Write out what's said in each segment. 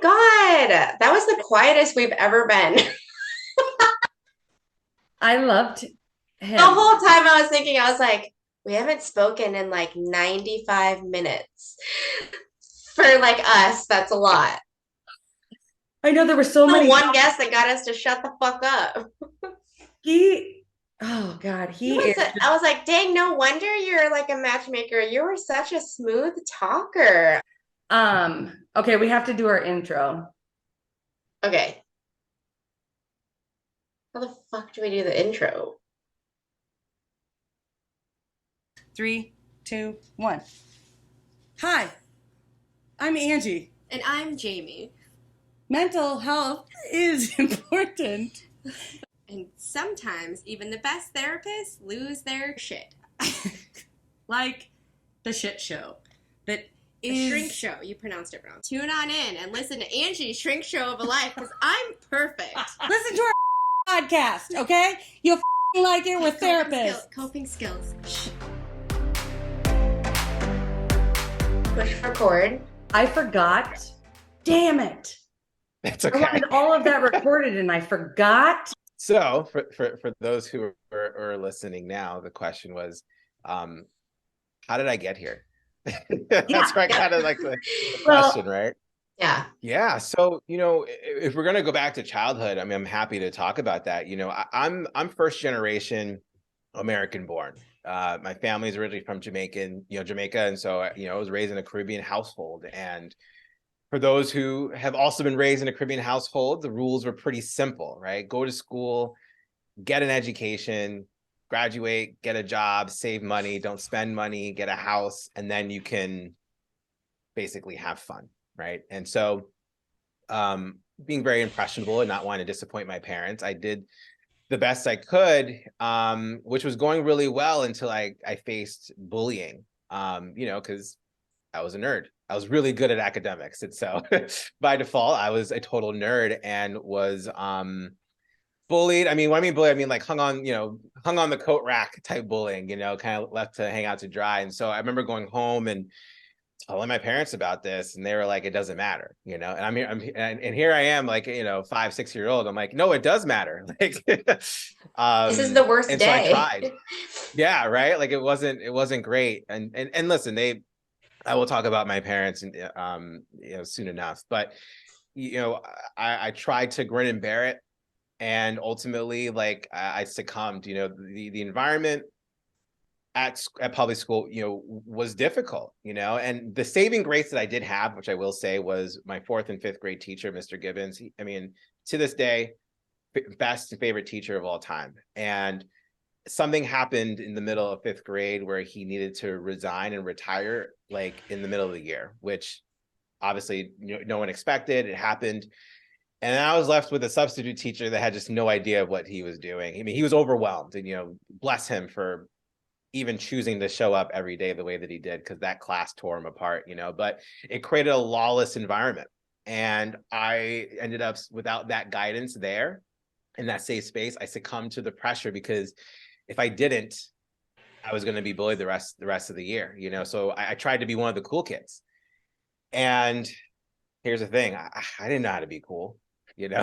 God, that was the quietest we've ever been. The I loved him. whole time I was thinking, I was like, we haven't spoken in like 95 minutes. For like us, that's a lot. I know there were so The many. one guest that got us to shut the fuck up. He, oh God, He he was, is I just, was like, dang, no wonder you're like a matchmaker. You were such a smooth talker. okay, we have to do our intro. Okay, how the fuck do we do the intro? Three, two, one. Hi, I'm Angie. And I'm Jamie. Mental health is important. And sometimes even the best therapists lose their shit. Like the shit show that The is shrink show. You pronounced it wrong. Tune on in and listen to Angie's shrink show of a life because I'm perfect. Listen to our podcast, okay? You'll like it with therapists. Coping skills. Shh. Push record. I forgot. Damn it. That's I okay. wanted all of that recorded and I forgot. So for those who are listening now, the question was, how did I get here? That's right, kind of like the question, right? Yeah. Yeah. So, if we're gonna go back to childhood, I mean, I'm happy to talk about that. I'm first generation American born. My family's originally from Jamaica, and so I was raised in a Caribbean household. And for those who have also been raised in a Caribbean household, the rules were pretty simple, right? Go to school, get an education, graduate, get a job, save money, don't spend money, get a house, and then you can basically have fun, right? And so being very impressionable and not wanting to disappoint my parents, I did the best I could, which was going really well until I faced bullying, because I was a nerd. I was really good at academics. And so by default, I was a total nerd and was bullied. I mean, when I mean bullied, I mean like hung on the coat rack type bullying, kind of left to hang out to dry. And so I remember going home and telling my parents about this, and they were like, it doesn't matter, and and here I am, like, 5, 6 year old. I'm like, no, it does matter. Like, This is the worst and so I day. tried. Yeah, right. Like it wasn't great. And listen, I will talk about my parents and soon enough. But I tried to grin and bear it, and ultimately, like, I succumbed. The environment at public school, was difficult, and the saving grace that I did have, which I will say, was my fourth and fifth grade teacher, Mr. Gibbons. I mean, to this day, best and favorite teacher of all time. And something happened in the middle of fifth grade where he needed to resign and retire, like in the middle of the year, which obviously no one expected. It happened. And then I was left with a substitute teacher that had just no idea what he was doing. I mean, he was overwhelmed, and, bless him for even choosing to show up every day the way that he did, because that class tore him apart, but it created a lawless environment. And I ended up, without that guidance there in that safe space, I succumbed to the pressure, because if I didn't, I was going to be bullied the rest of the year, so I tried to be one of the cool kids. And here's the thing, I didn't know how to be cool,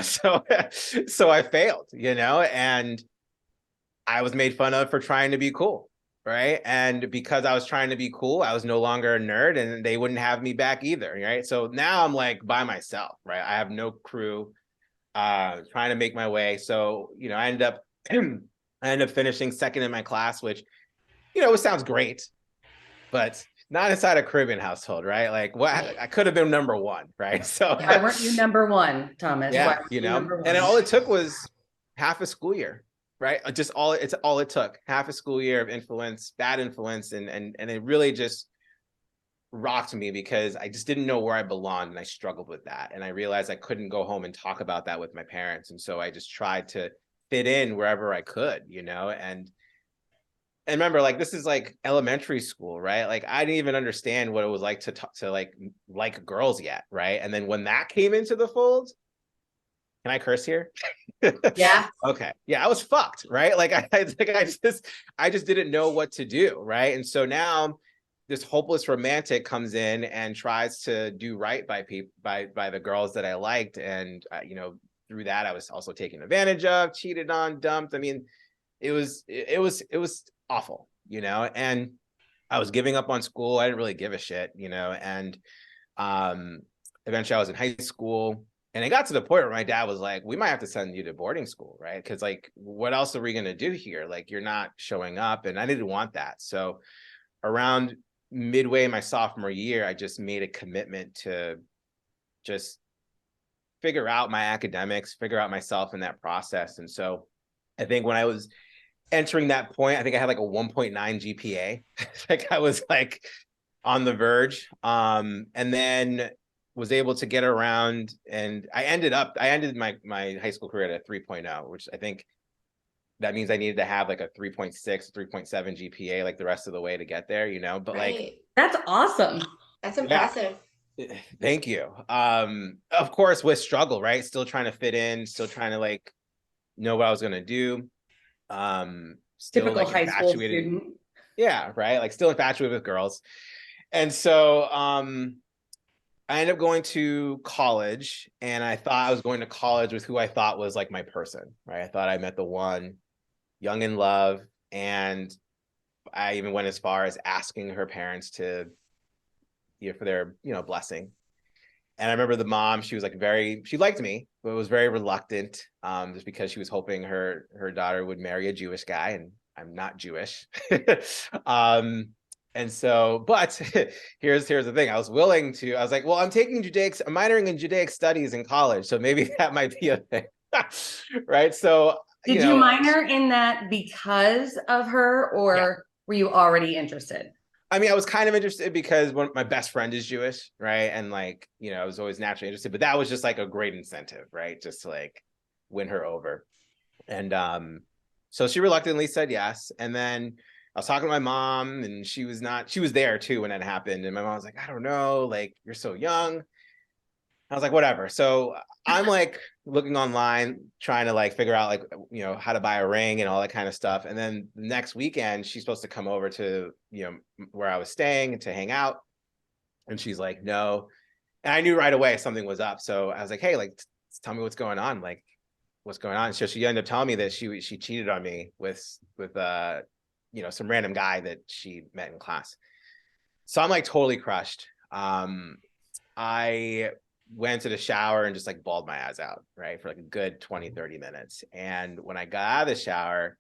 so I failed, and I was made fun of for trying to be cool. Right. And because I was trying to be cool, I was no longer a nerd, and they wouldn't have me back either. Right. So now I'm like by myself. Right. I have no crew, trying to make my way. So, I ended up finishing second in my class, which, it sounds great, but not inside a Caribbean household. Right. Like, what, I could have been number one. Right. So Why weren't you number one, Thomas? Why yeah, weren't you number one? and all it took was half a school year. Right. Just all it took, half a school year of bad influence. And it really just rocked me, because I just didn't know where I belonged, and I struggled with that. And I realized I couldn't go home and talk about that with my parents. And so I just tried to fit in wherever I could, and remember, like, this is like elementary school, right? Like, I didn't even understand what it was like to talk to like girls yet. Right. And then when that came into the fold, can I curse here? Yeah. Okay. Yeah, I was fucked, right? Like I just didn't know what to do, right? And so now this hopeless romantic comes in and tries to do right by people, by the girls that I liked. And, you know, through that, I was also taken advantage of, cheated on, dumped. I mean, it was awful, you know, and I was giving up on school. I didn't really give a shit, you know, and um, eventually I was in high school, and it got to the point where my dad was like, we might have to send you to boarding school, right? Because like, what else are we going to do here? Like, you're not showing up. And I didn't want that. So around midway my sophomore year, I just made a commitment to just figure out my academics, figure out myself in that process. And so I think when I was entering that point, I think I had like a 1.9 GPA. Like I was like on the verge. And then was able to get around, and I ended my high school career at a 3.0, which I think that means I needed to have like a 3.6, 3.7 GPA like the rest of the way to get there, you know, but like, Right. That's awesome. That's yeah, impressive. thank you. Of course with struggle, right? Still trying to fit in, still trying to like know what I was going to do. Still Typical like high school infatuated. student. Yeah, right. Like still infatuated with girls. And so I ended up going to college, and I thought I was going to college with who I thought was like my person, right? I thought I met the one, young in love, and I even went as far as asking her parents to, you know, for their, you know, blessing. And I remember the mom, she was like she liked me, but was very reluctant, just because she was hoping her daughter would marry a Jewish guy, and I'm not Jewish. um, and so, but here's the thing. I was like, well, I'm minoring in Judaic studies in college, so maybe that might be a thing. Right. So, you Did you know, minor in that because of her, yeah. or were you already interested? I mean, I was kind of interested because my best friend is Jewish, right? And like, you know, I was always naturally interested, but that was just like a great incentive, right? Just to like win her over. And so she reluctantly said yes. And then I was talking to my mom, and she was there too when it happened. And my mom was like, I don't know, like, you're so young. I was like, whatever. So I'm like looking online, trying to like figure out like, you know, how to buy a ring and all that kind of stuff. And then the next weekend, she's supposed to come over to, you know, where I was staying to hang out. And she's like, no. And I knew right away something was up. So I was like, hey, like, tell me what's going on. Like, what's going on? So she ended up telling me that she cheated on me with you know, some random guy that she met in class. So I'm like totally crushed. I went to the shower and just like bawled my eyes out, right, for like a good 20-30 minutes. And when I got out of the shower,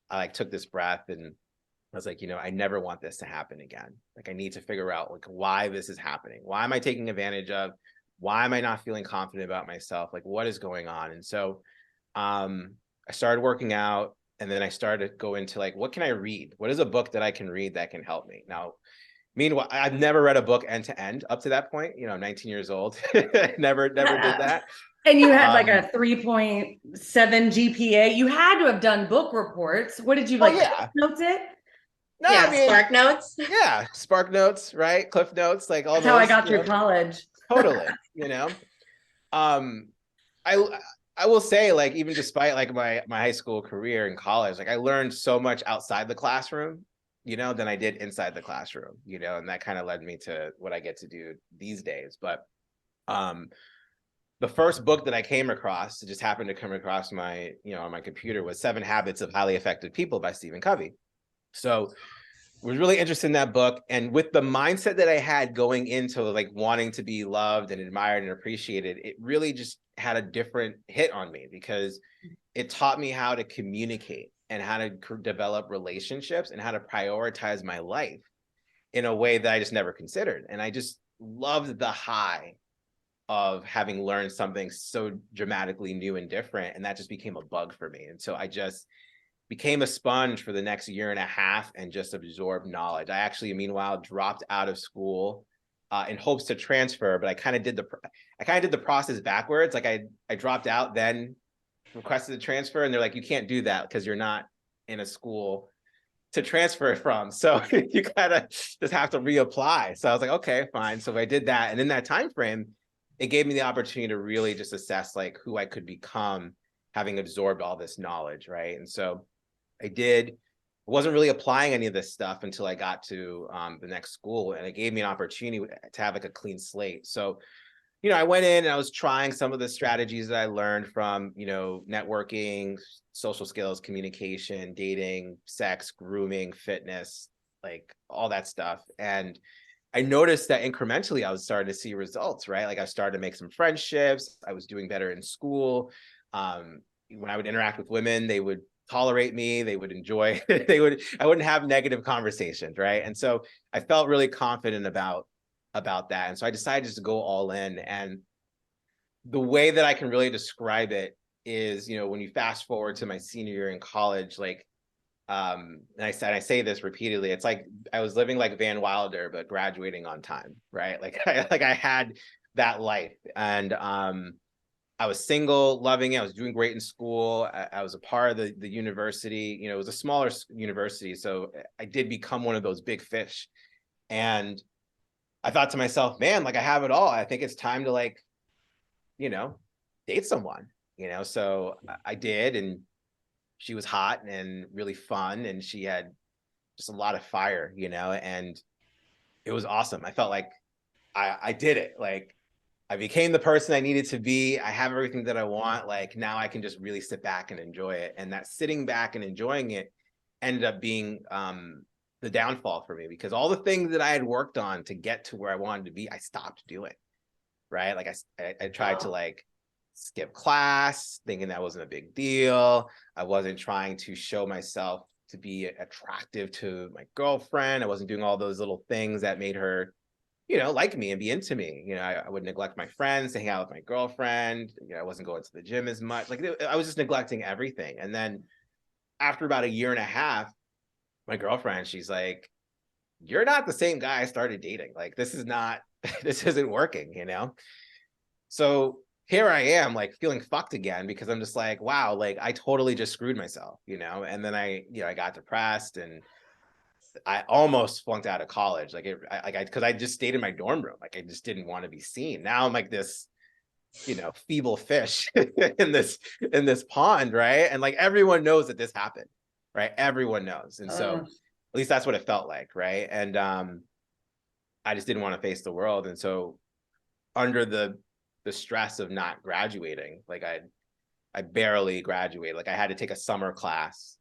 I like took this breath, and I was like, you know, I never want this to happen again. Like, I need to figure out like why this is happening. Why am I taking advantage of? Why am I not feeling confident about myself? Like, what is going on? And so I started working out, and then I started to go into like, what can I read? What is a book that I can read that can help me? Now, meanwhile, I've never read a book end to end up to that point. You know, 19 years old, never did that. And you had like a 3.7 GPA. You had to have done book reports. What did you Oh like? yeah, Notes it? no, Yeah, I mean, Spark Notes. yeah, Spark Notes, right? Cliff Notes, like all That's how I those, got you through know, college. totally, you know. Um, I I will say, like, even despite like my high school career and college, like I learned so much outside the classroom, you know, than I did inside the classroom, you know, and that kind of led me to what I get to do these days. But um the first book that I came across, it just happened to come across my, you know, on my computer, was Seven Habits of Highly Effective People by Stephen Covey. So was really interested in that book. And with the mindset that I had going into like wanting to be loved and admired and appreciated, it really just had a different hit on me, because it taught me how to communicate and how to develop relationships and how to prioritize my life in a way that I just never considered. And I just loved the high of having learned something so dramatically new and different. And that just became a bug for me. And so I just became a sponge for the next year and a half and just absorbed knowledge. I actually, meanwhile, dropped out of school in hopes to transfer, but I kind of did the process backwards. Like I dropped out, then requested a transfer, and they're like, you can't do that because you're not in a school to transfer from. So you kind of just have to reapply. So I was like, okay, fine. So I did that. And in that time frame, it gave me the opportunity to really just assess like who I could become, having absorbed all this knowledge, right? And so I did. wasn't really applying any of this stuff until I got to the next school, and it gave me an opportunity to have like a clean slate. So, I went in and I was trying some of the strategies that I learned from, networking, social skills, communication, dating, sex, grooming, fitness, like all that stuff. And I noticed that incrementally I was starting to see results, right? Like I started to make some friendships. I was doing better in school. When I would interact with women, they would tolerate me. They would enjoy, I wouldn't have negative conversations, right? And so I felt really confident about that. And so I decided just to go all in. And the way that I can really describe it is, when you fast forward to my senior year in college, like, and I say this repeatedly, it's like I was living like Van Wilder, but graduating on time, right? Like, I had that life, and I was single, loving it. I was doing great in school. I was a part of the university. It was a smaller university, so I did become one of those big fish. And I thought to myself, man, like I have it all. I think it's time to like, date someone, So I did, and she was hot and really fun, and she had just a lot of fire, and it was awesome. I felt like I did it. Like I became the person I needed to be. I have everything that I want. Like now I can just really sit back and enjoy it. And that sitting back and enjoying it ended up being the downfall for me, because all the things that I had worked on to get to where I wanted to be, I stopped doing. Right. Like I tried to like skip class, thinking that wasn't a big deal. I wasn't trying to show myself to be attractive to my girlfriend. I wasn't doing all those little things that made her, like me and be into me. I would neglect my friends to hang out with my girlfriend. I wasn't going to the gym as much. Like I was just neglecting everything. And then after about a year and a half, my girlfriend, she's like, you're not the same guy I started dating. Like, this isn't working, So here I am, like feeling fucked again, because I'm just like, wow, like I totally just screwed myself, And then I got depressed, and I almost flunked out of college. Because I just stayed in my dorm room. Like I just didn't want to be seen. Now I'm like this, feeble fish in this pond, right? And like everyone knows that this happened, right? Everyone knows. And so at least that's what it felt like, right? And I just didn't want to face the world. And so under the stress of not graduating, like I barely graduated. Like I had to take a summer class,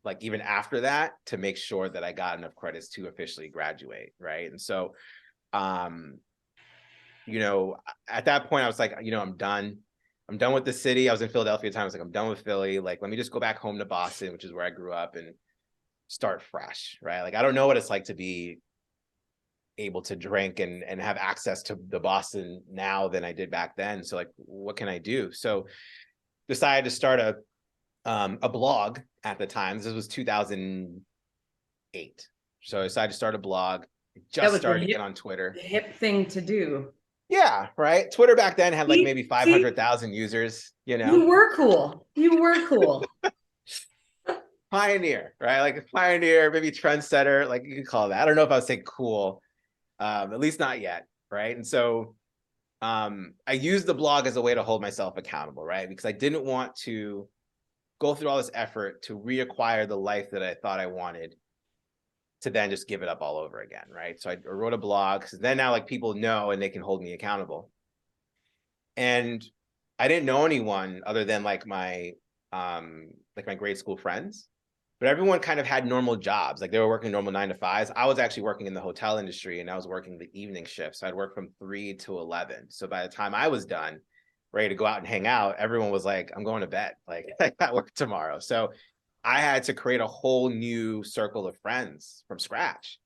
like even after that, to make sure that I got enough credits to officially graduate, right? And so at that point I was like, I'm done. I'm done with the city. I was in Philadelphia at the time. I was like, I'm done with Philly. Like, let me just go back home to Boston, which is where I grew up, and start fresh, right? Like I don't know what it's like to be able to drink and have access to the Boston now than I did back then. So like, what can I do? So decided to start a blog at the time. This was 2008. So I decided to start a blog. Just started to get on Twitter. Hip thing to do. Yeah, right. Twitter back then had like maybe 500,000 users, You were cool. You were cool. Pioneer, right? Like a pioneer, maybe trendsetter, like you could call that. I don't know if I would say cool, at least not yet, right? And so I used the blog as a way to hold myself accountable, right? Because I didn't want to go through all this effort to reacquire the life that I thought I wanted, to then just give it up all over again, right? So I wrote a blog, because then now like people know and they can hold me accountable. And I didn't know anyone other than like my grade school friends, but everyone kind of had normal jobs. Like they were working normal 9 to 5s. I was actually working in the hotel industry, and I was working the evening shift. So I'd work from 3 to 11. So by the time I was done, ready to go out and hang out, everyone was like, I'm going to bed. Like I got work tomorrow. So I had to create a whole new circle of friends from scratch.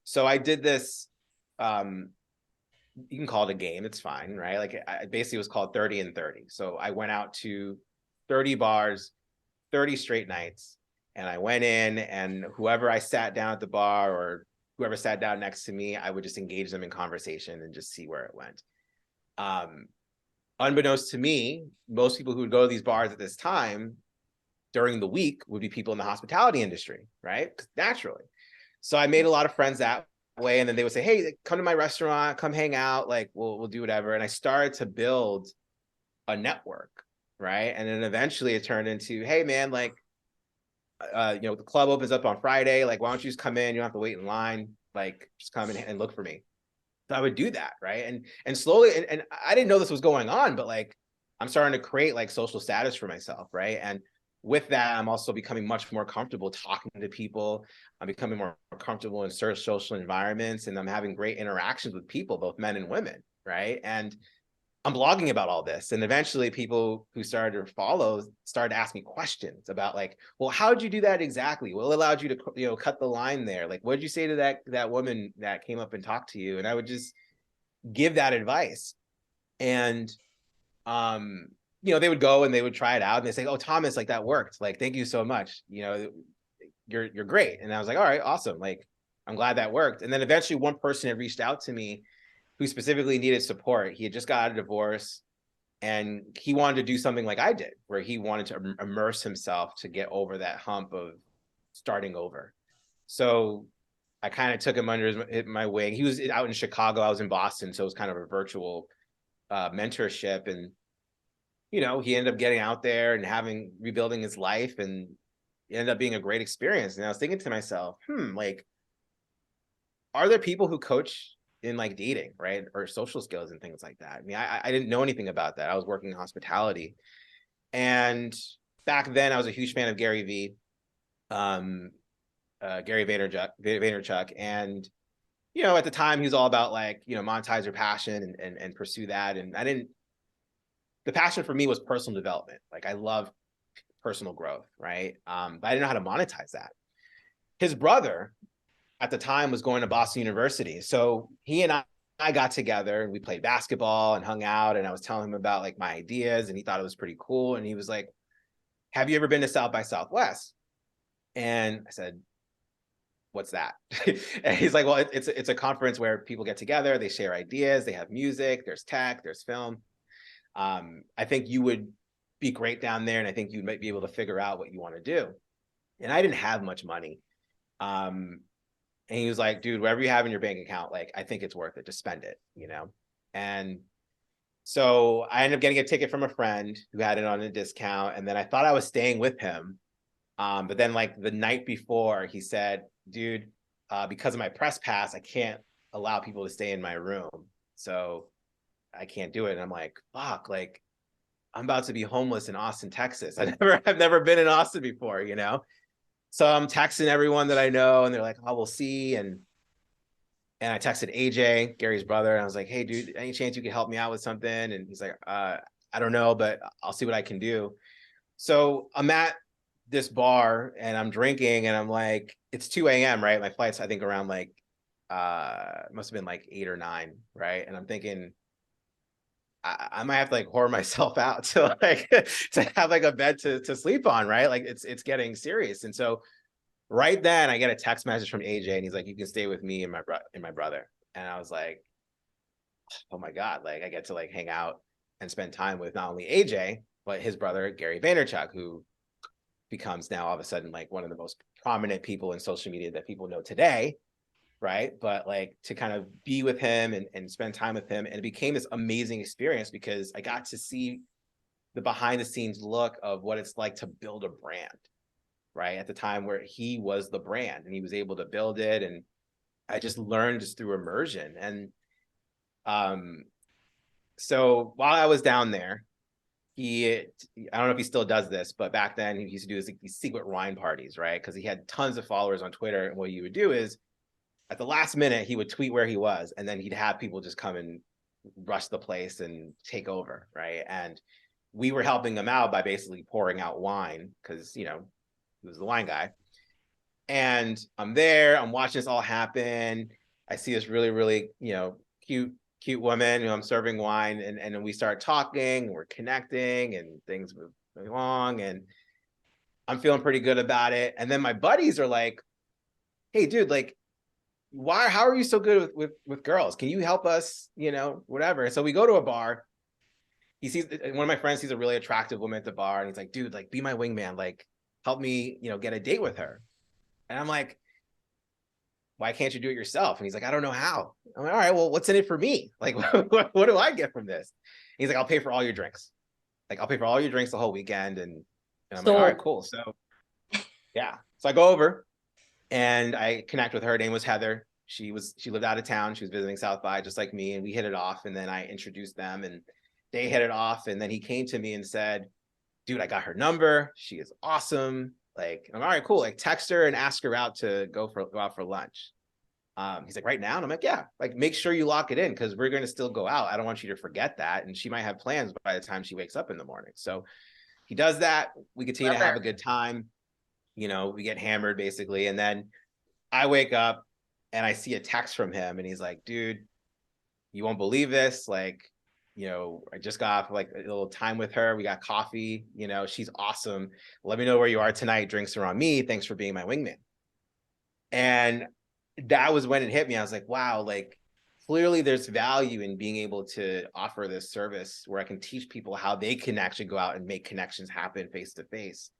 So I did this, you can call it a game, it's fine, right? Like it basically was called 30 and 30. So I went out to 30 bars, 30 straight nights, and I went in, and whoever I sat down at the bar, or whoever sat down next to me, I would just engage them in conversation and just see where it went. Unbeknownst to me, most people who would go to these bars at this time during the week would be people in the hospitality industry, right? Naturally. So I made a lot of friends that way. And then they would say, hey, come to my restaurant, come hang out. Like, we'll do whatever. And I started to build a network, right? And then eventually it turned into, hey man, like, the club opens up on Friday. Like, why don't you just come in? You don't have to wait in line. Like, just come in and look for me. So I would do that, right? And slowly, and I didn't know this was going on, but like I'm starting to create like social status for myself, right? And with that, I'm also becoming much more comfortable talking to people. I'm becoming more comfortable in certain social environments, and I'm having great interactions with people, both men and women, right? And I'm blogging about all this. And eventually people who started to follow started to ask me questions about like, well, how did you do that exactly? What allowed you to, cut the line there? Like, what did you say to that woman that came up and talked to you? And I would just give that advice. And, they would go and they would try it out and they say, oh, Thomas, like that worked. Like, thank you so much. You're great. And I was like, all right, awesome. Like, I'm glad that worked. And then eventually one person had reached out to me who specifically needed support. He had just got a divorce and he wanted to do something like I did, where he wanted to immerse himself to get over that hump of starting over. So I kind of took him under my wing. He was out in Chicago. I was in Boston. So it was kind of a virtual mentorship. And, he ended up getting out there and rebuilding his life, and it ended up being a great experience. And I was thinking to myself, like, are there people who coach in like dating, right? Or social skills and things like that? I mean, I didn't know anything about that. I was working in hospitality. And back then I was a huge fan of Gary V, Gary Vaynerchuk. And, at the time he was all about like, monetize your passion and pursue that. And the passion for me was personal development. Like I love personal growth, right? But I didn't know how to monetize that. His brother at the time was going to Boston University. So he and I got together and we played basketball and hung out. And I was telling him about like my ideas and he thought it was pretty cool. And he was like, have you ever been to South by Southwest? And I said, what's that? And he's like, well, it's a conference where people get together, they share ideas, they have music, there's tech, there's film. I think you would be great down there. And I think you might be able to figure out what you want to do. And I didn't have much money. And he was like, dude, whatever you have in your bank account, like, I think it's worth it. Just spend it, And so I ended up getting a ticket from a friend who had it on a discount. And then I thought I was staying with him. But then like the night before he said, dude, because of my press pass, I can't allow people to stay in my room. So I can't do it. And I'm like, fuck, like I'm about to be homeless in Austin, Texas. I've never been in Austin before, So I'm texting everyone that I know and they're like, oh, we'll see. And I texted AJ, Gary's brother, and I was like, hey, dude, any chance you could help me out with something? And he's like, I don't know, but I'll see what I can do. So I'm at this bar and I'm drinking and I'm like, it's 2 a.m., right? My flight's, I think, around like, must have been like 8 or 9, right? And I'm thinking, I might have to like whore myself out to like to have like a bed to sleep on, right? Like it's getting serious. And so right then I get a text message from AJ and he's like, you can stay with me and my brother. And I was like, oh my God, like I get to like hang out and spend time with not only AJ, but his brother, Gary Vaynerchuk, who becomes now all of a sudden like one of the most prominent people in social media that people know today. Right. But like to kind of be with him and spend time with him. And it became this amazing experience because I got to see the behind the scenes look of what it's like to build a brand, right? At the time where he was the brand and he was able to build it. And I just learned just through immersion. And so while I was down there, I don't know if he still does this, but back then he used to do these secret wine parties, right? Because he had tons of followers on Twitter. And what you would do is at the last minute, he would tweet where he was, and then he'd have people just come and rush the place and take over, right? And we were helping him out by basically pouring out wine because, he was the wine guy. And I'm there, I'm watching this all happen. I see this really, really, cute woman who I'm serving wine, and then we start talking, we're connecting, and things move along, and I'm feeling pretty good about it. And then my buddies are like, hey, dude, like, how are you so good with girls? Can you help us, whatever. So we go to a bar. One of my friends sees a really attractive woman at the bar and he's like, dude, like be my wingman, like help me, get a date with her. And I'm like, why can't you do it yourself? And he's like, I don't know how. I'm like, all right, well, what's in it for me? Like, what do I get from this? And he's like, I'll pay for all your drinks. Like I'll pay for all your drinks the whole weekend. And I'm like, all right, cool. So Yeah. So I go over and I connect with her. Her name was Heather. She lived out of town. She was visiting South by just like me, and we hit it off. And then I introduced them and they hit it off. And then he came to me and said, dude, I got her number. She is awesome. Like, I'm all right, cool. Like, text her and ask her out to go out for lunch. He's like, right now? And I'm like, yeah, like, make sure you lock it in because we're going to still go out. I don't want you to forget that. And she might have plans by the time she wakes up in the morning. So he does that. We continue to have a good time. You know, we get hammered basically. And then I wake up and I see a text from him and he's like, dude, you won't believe this. Like, you know, I just got off like a little time with her. We got coffee, you know, she's awesome. Let me know where you are tonight. Drinks are on me. Thanks for being my wingman. And that was when it hit me. I was like, wow, like clearly there's value in being able to offer this service where I can teach people how they can actually go out and make connections happen face to face.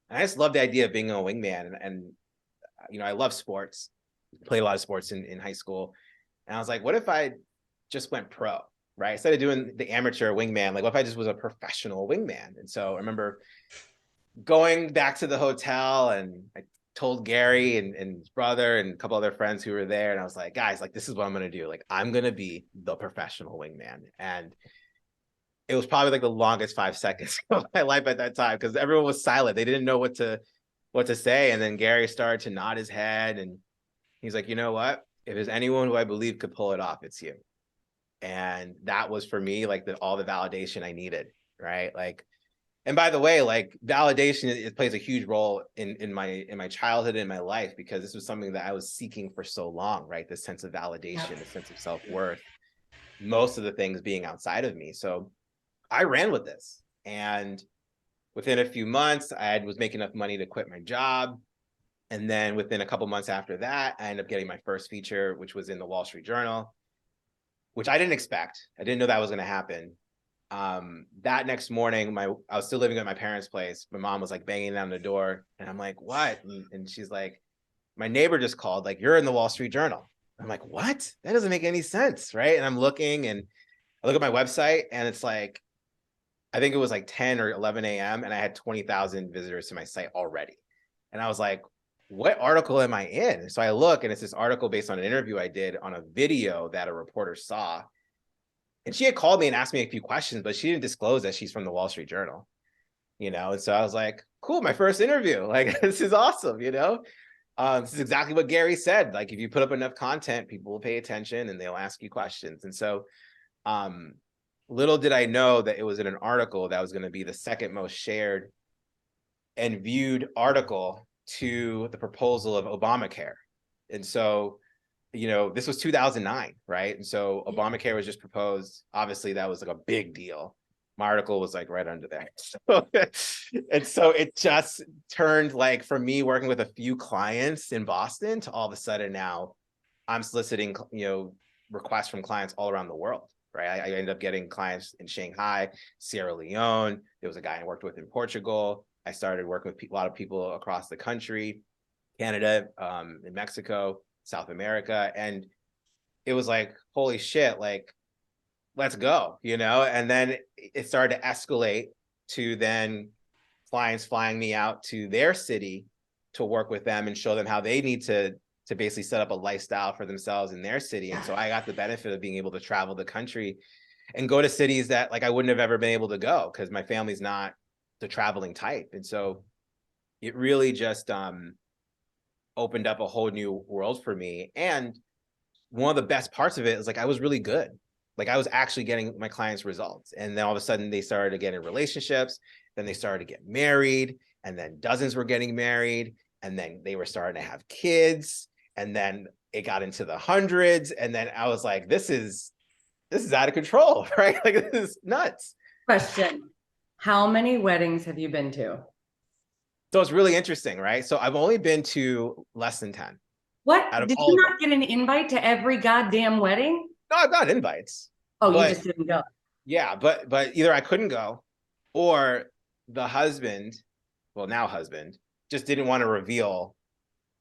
And I just love the idea of being a wingman. And you know, I love sports, played a lot of sports in high school. And I was like, what if I just went pro, right? Instead of doing the amateur wingman, like what if I just was a professional wingman? And so I remember going back to the hotel and I told Gary and his brother and a couple other friends who were there. And I was like, guys, like, this is what I'm going to do. Like, I'm going to be the professional wingman. And it was probably like the longest 5 seconds of my life at that time because everyone was silent. They didn't know what to say. And then Gary started to nod his head and he's like, you know what? If there's anyone who I believe could pull it off, it's you. And that was for me like all the validation I needed, right? Like, and by the way, like validation, it plays a huge role in my childhood and in my life because this was something that I was seeking for so long, right? This sense of validation, the sense of self-worth, most of the things being outside of me. So I ran with this, and within a few months, I was making enough money to quit my job. And then within a couple months after that, I ended up getting my first feature, which was in the Wall Street Journal, which I didn't expect. I didn't know that was going to happen. That next morning, I was still living at my parents' place. My mom was like banging down the door, and I'm like, "What?" And she's like, "My neighbor just called. Like, you're in the Wall Street Journal." I'm like, "What? That doesn't make any sense, right?" And I'm looking, and I look at my website, and it's like, I think it was like 10 or 11 a.m. and I had 20,000 visitors to my site already. And I was like, what article am I in? So I look and it's this article based on an interview I did on a video that a reporter saw. And she had called me and asked me a few questions, but she didn't disclose that she's from the Wall Street Journal, you know? And so I was like, cool, my first interview. Like, this is awesome, you know? This is exactly what Gary said. Like, if you put up enough content, people will pay attention and they'll ask you questions. And so, little did I know that it was in an article that was going to be the second most shared and viewed article to the proposal of Obamacare. And so, you know, this was 2009, right? And so Obamacare was just proposed. Obviously, that was like a big deal. My article was like right under there. So, and so it just turned like for me working with a few clients in Boston to all of a sudden now I'm soliciting, you know, requests from clients all around the world. Right. I ended up getting clients in Shanghai, Sierra Leone. There was a guy I worked with in Portugal. I started working with a lot of people across the country, Canada, in Mexico, South America. And it was like, holy shit, like, let's go, you know? And then it started to escalate to then clients flying me out to their city to work with them and show them how they need to basically set up a lifestyle for themselves in their city. And so I got the benefit of being able to travel the country and go to cities that like I wouldn't have ever been able to go because my family's not the traveling type. And so it really just opened up a whole new world for me. And one of the best parts of it is like I was really good. Like I was actually getting my clients results. And then all of a sudden they started to get in relationships. Then they started to get married. And then dozens were getting married. And then they were starting to have kids. And then it got into the hundreds. And then I was like, this is out of control, right? Like this is nuts. Question. How many weddings have you been to? So it's really interesting, right? So I've only been to less than 10. What? Out of Did all you of them. not get an invite to every goddamn wedding? No, I've got invites. Oh, but, you just didn't go. Yeah, but either I couldn't go or the husband, well, now husband, just didn't want to reveal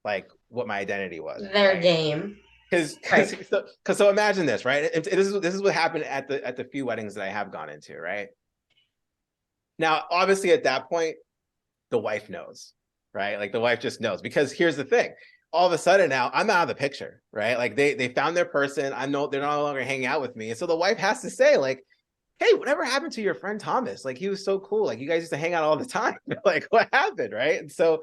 like what my identity was. Their right? game. Because so imagine this, right? This is what happened at the few weddings that I have gone into, right? Now, obviously, at that point, the wife knows, right? Like the wife just knows, because here's the thing. All of a sudden now I'm out of the picture, right? Like they found their person. They're no longer hanging out with me. And so the wife has to say like, hey, whatever happened to your friend Thomas? Like he was so cool. Like you guys used to hang out all the time. Like what happened, right? And so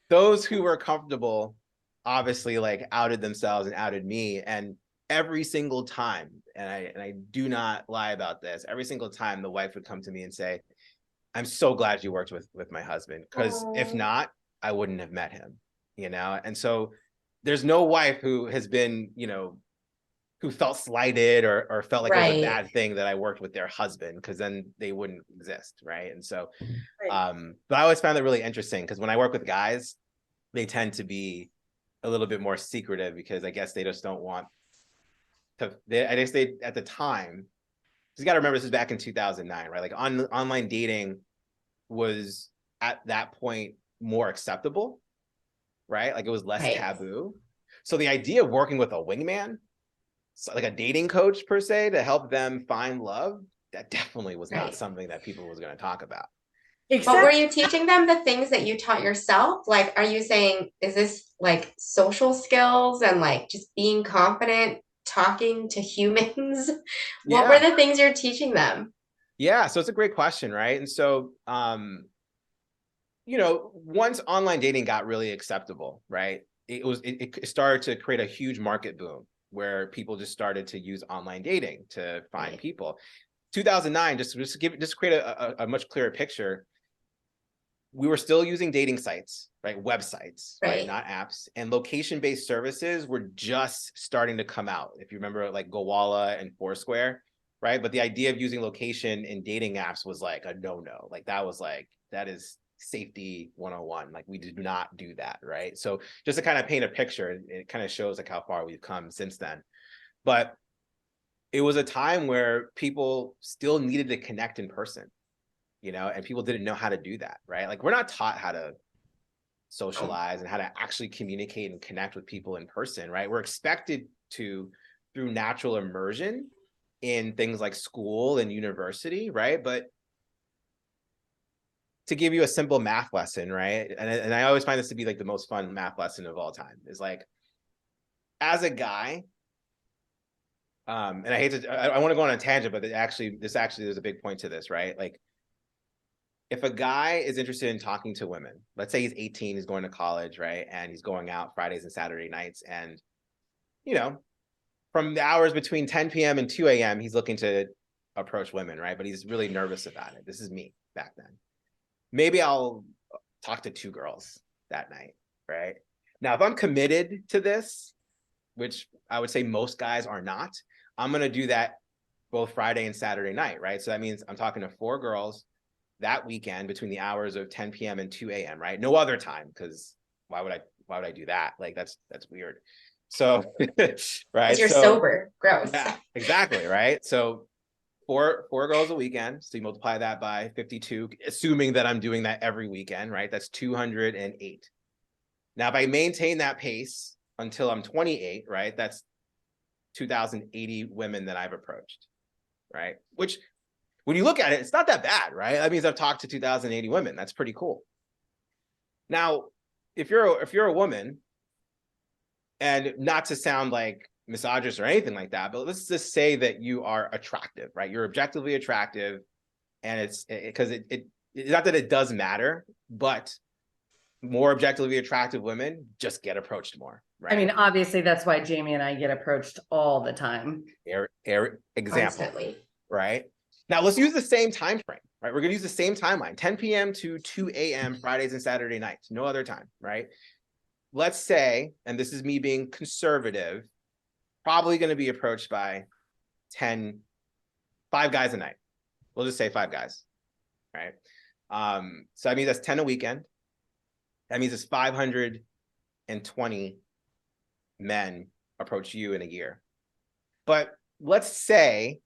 those who were comfortable obviously like outed themselves and outed me. And every single time, and I do not lie about this, every single time the wife would come to me and say, I'm so glad you worked with my husband, because if Oh, not, I wouldn't have met him, you know? And so there's no wife who has been, you know, who felt slighted or felt like it was a right. bad thing that I worked with their husband, because then they wouldn't exist, right? And so, Right. but I always found that really interesting, because when I work with guys, they tend to be a little bit more secretive, because I guess they just don't want to. I guess they at the time, you got to remember this is back in 2009, right? Like online dating was at that point more acceptable, right? Like it was less Right. taboo. So the idea of working with a wingman, so like a dating coach per se, to help them find love, that definitely was not Right. something that people was going to talk about. But were Except you teaching them the things that you taught yourself? Like, are you saying, is this like social skills and like just being confident, talking to humans? What were Yeah. the things you're teaching them? Yeah. So it's a great question, right? And so, you know, once online dating got really acceptable, right? It started to create a huge market boom where people just started to use online dating to find Right. people. 2009, just create a much clearer picture. We were still using dating sites, right? Websites, right? Right. Not apps. And location-based services were just starting to come out. If you remember like Gowalla and Foursquare, right? But the idea of using location in dating apps was like a no-no. Like that is safety 101. Like we do not do that, right? So just to kind of paint a picture, it kind of shows like how far we've come since then. But it was a time where people still needed to connect in person, you know, and people didn't know how to do that, right? Like we're not taught how to socialize and how to actually communicate and connect with people in person, right? We're expected to through natural immersion in things like school and university, right? But to give you a simple math lesson, right? And I always find this to be like the most fun math lesson of all time is like, as a guy, and I hate to, I want to go on a tangent, but this actually, there's a big point to this, right? Like if a guy is interested in talking to women, let's say he's 18, he's going to college, right? And he's going out Fridays and Saturday nights. And, you know, from the hours between 10 p.m. and 2 a.m., he's looking to approach women, right? But he's really nervous about it. This is me back then. Maybe I'll talk to 2 girls that night, right? Now, if I'm committed to this, which I would say most guys are not, I'm going to do that both Friday and Saturday night, right? So that means I'm talking to 4 girls that weekend between the hours of 10 p.m. and 2 a.m., right? No other time, because why would I do that? Like that's weird. So Because right. you're So sober. Gross. yeah, exactly. Right. So four girls a weekend. So you multiply that by 52, assuming that I'm doing that every weekend, right? That's 208. Now, if I maintain that pace until I'm 28, right? That's 2,080 women that I've approached, right? Which when you look at it, it's not that bad, right? That means I've talked to 2,080 women. That's pretty cool. Now, if you're a woman, and not to sound like misogynist or anything like that, but let's just say that you are attractive, right? You're objectively attractive, and it's because it's not that it does matter, but more objectively attractive women just get approached more, I mean, right? obviously that's why Jamie and I get approached all the time. Example, Constantly. right? Now let's use the same time frame, right? We're gonna use the same timeline, 10 p.m. to 2 a.m. Fridays and Saturday nights, no other time, right? Let's say, and this is me being conservative, probably going to be approached by 5 guys a night. We'll just say 5 guys, right? So that means that's 10 a weekend. That means it's 520 men approach you in a year. But let's say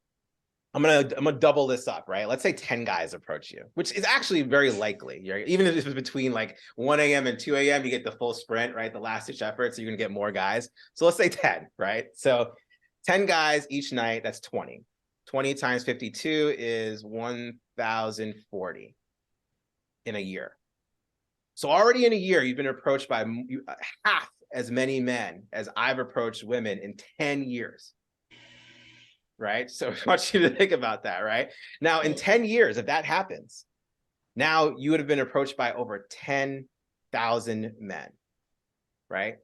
I'm gonna double this up, right? Let's say 10 guys approach you, which is actually very likely. Right? Even if it's between like 1 a.m. and 2 a.m., you get the full sprint, right? The last ditch effort, so you're gonna get more guys. So let's say 10, right? So 10 guys each night, that's 20. 20 times 52 is 1,040 in a year. So already in a year, you've been approached by half as many men as I've approached women in 10 years. Right? So I want you to think about that, right? Now, in 10 years, if that happens, now you would have been approached by over 10,000 men, right?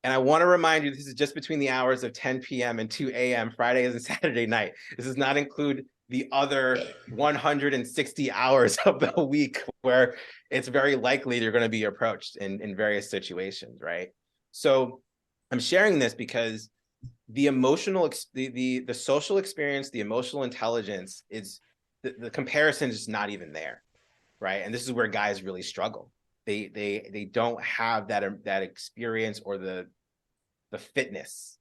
And I want to remind you, this is just between the hours of 10 p.m. and 2 a.m. Friday and Saturday night. This does not include the other 160 hours of the week where it's very likely you're going to be approached in various situations, right? So I'm sharing this because the emotional, the social experience, the emotional intelligence is, the comparison is not even there, right? And this is where guys really struggle. They don't have that experience or the fitness,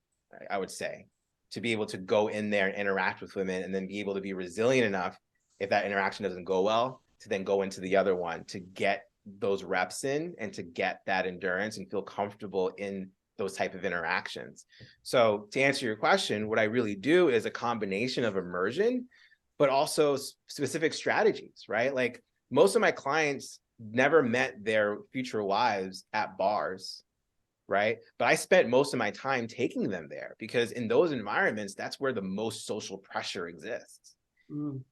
I would say, to be able to go in there and interact with women and then be able to be resilient enough if that interaction doesn't go well to then go into the other one to get those reps in and to get that endurance and feel comfortable in those type of interactions. So to answer your question, what I really do is a combination of immersion, but also specific strategies, right? Like most of my clients never met their future wives at bars, right? But I spent most of my time taking them there because in those environments, that's where the most social pressure exists.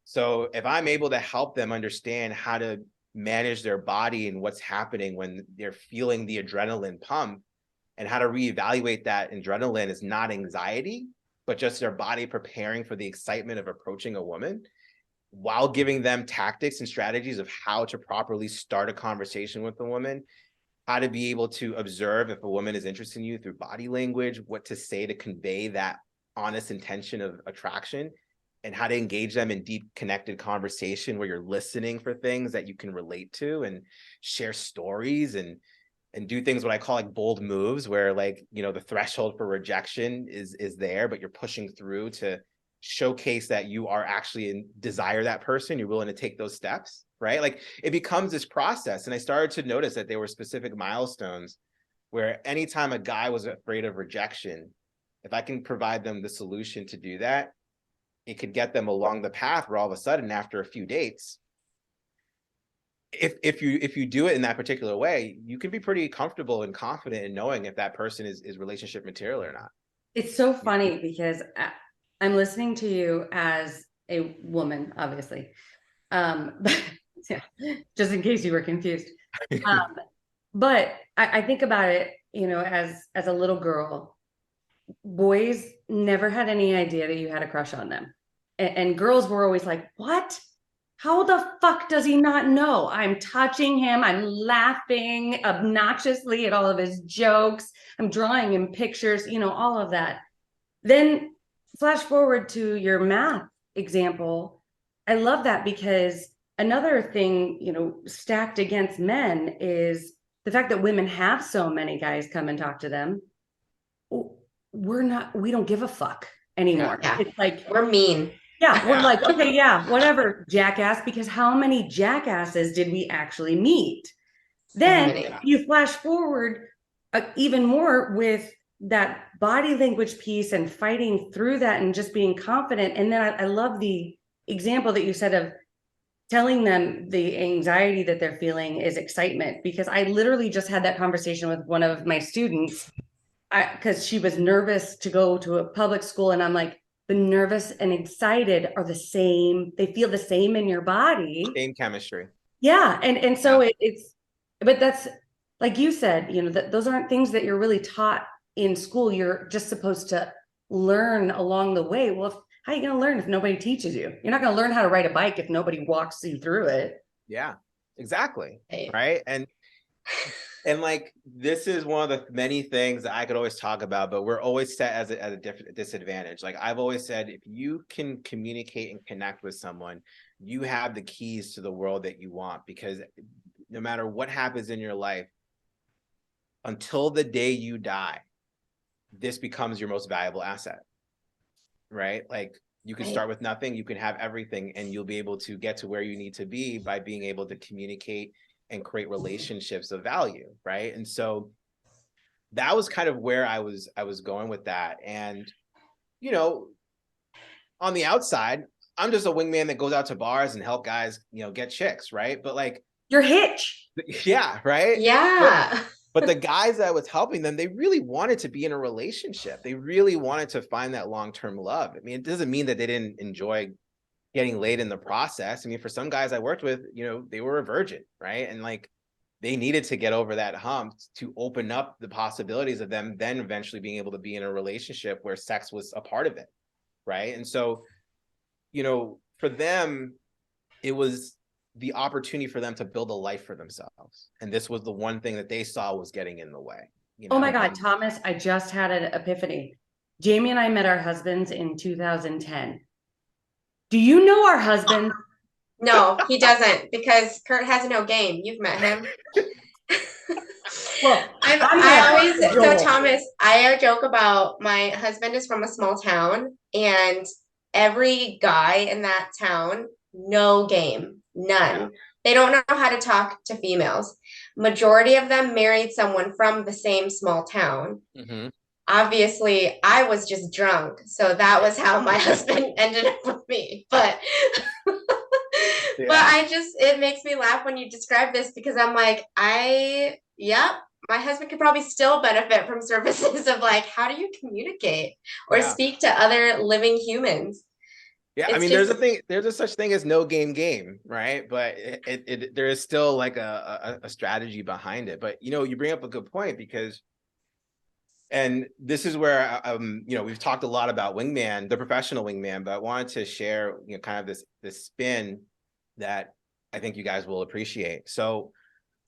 So if I'm able to help them understand how to manage their body and what's happening when they're feeling the adrenaline pump, and how to reevaluate that adrenaline is not anxiety, but just their body preparing for the excitement of approaching a woman, while giving them tactics and strategies of how to properly start a conversation with a woman, how to be able to observe if a woman is interested in you through body language, what to say to convey that honest intention of attraction, and how to engage them in deep connected conversation where you're listening for things that you can relate to and share stories and do things what I call like bold moves where like, you know, the threshold for rejection is there, but you're pushing through to showcase that you are actually desire that person, you're willing to take those steps, right? Like it becomes this process. And I started to notice that there were specific milestones where anytime a guy was afraid of rejection, if I can provide them the solution to do that, it could get them along the path where all of a sudden after a few dates, if you do it in that particular way, you can be pretty comfortable and confident in knowing if that person is relationship material or not. It's so funny because I'm listening to you as a woman, obviously. But, yeah, just in case you were confused. But I think about it, you know, as a little girl, boys never had any idea that you had a crush on them. And girls were always like, what? How the fuck does he not know? I'm touching him. I'm laughing obnoxiously at all of his jokes. I'm drawing him pictures, you know, all of that. Then flash forward to your math example. I love that because another thing, you know, stacked against men is the fact that women have so many guys come and talk to them. We don't give a fuck anymore. Yeah. It's like, we're mean. yeah, we're like, okay, yeah, whatever, jackass, because how many jackasses did we actually meet? Then you flash forward even more with that body language piece and fighting through that and just being confident. And then I love the example that you said of telling them the anxiety that they're feeling is excitement, because I literally just had that conversation with one of my students because she was nervous to go to a public school. And I'm like, the nervous and excited are the same. They feel the same in your body. Same chemistry. Yeah. And so it's, but that's like you said, you know, those aren't things that you're really taught in school. You're just supposed to learn along the way. Well, how are you going to learn if nobody teaches you? You're not going to learn how to ride a bike if nobody walks you through it. Yeah, exactly. Right. And like, this is one of the many things that I could always talk about, but we're always set as a different disadvantage. Like I've always said, if you can communicate and connect with someone, you have the keys to the world that you want, because no matter what happens in your life, until the day you die, this becomes your most valuable asset, right? Like you can start with nothing, you can have everything, and you'll be able to get to where you need to be by being able to communicate and create relationships of value, right? And so that was kind of where I was going with that. And, you know, on the outside, I'm just a wingman that goes out to bars and help guys, you know, get chicks, right? But like Your hitch. Yeah, right. Yeah. But the guys that was helping them, they really wanted to be in a relationship. They really wanted to find that long-term love. I mean, it doesn't mean that they didn't enjoy getting laid in the process. I mean, for some guys I worked with, you know, they were a virgin, right? And like they needed to get over that hump to open up the possibilities of them then eventually being able to be in a relationship where sex was a part of it, right? And so, you know, for them, it was the opportunity for them to build a life for themselves. And this was the one thing that they saw was getting in the way. You know? Oh my God, Thomas, I just had an epiphany. Jamie and I met our husbands in 2010. Do you know our husband? No, he doesn't because Kurt has no game. You've met him. Well, I always, so Thomas, I joke about my husband is from a small town and every guy in that town, no game, none. Yeah. They don't know how to talk to females. Majority of them married someone from the same small town. Mm-hmm. Obviously, I was just drunk, so that was how my husband ended up with me. But Yeah. but it makes me laugh when you describe this because I'm like, yep, my husband could probably still benefit from services of like, how do you communicate or speak to other living humans? Yeah, I mean, there's a such thing as no game, right? But there is still like a strategy behind it. But you know, you bring up a good point because, and this is where you know, we've talked a lot about wingman, the professional wingman, but I wanted to share, you know, kind of this spin that I think you guys will appreciate. So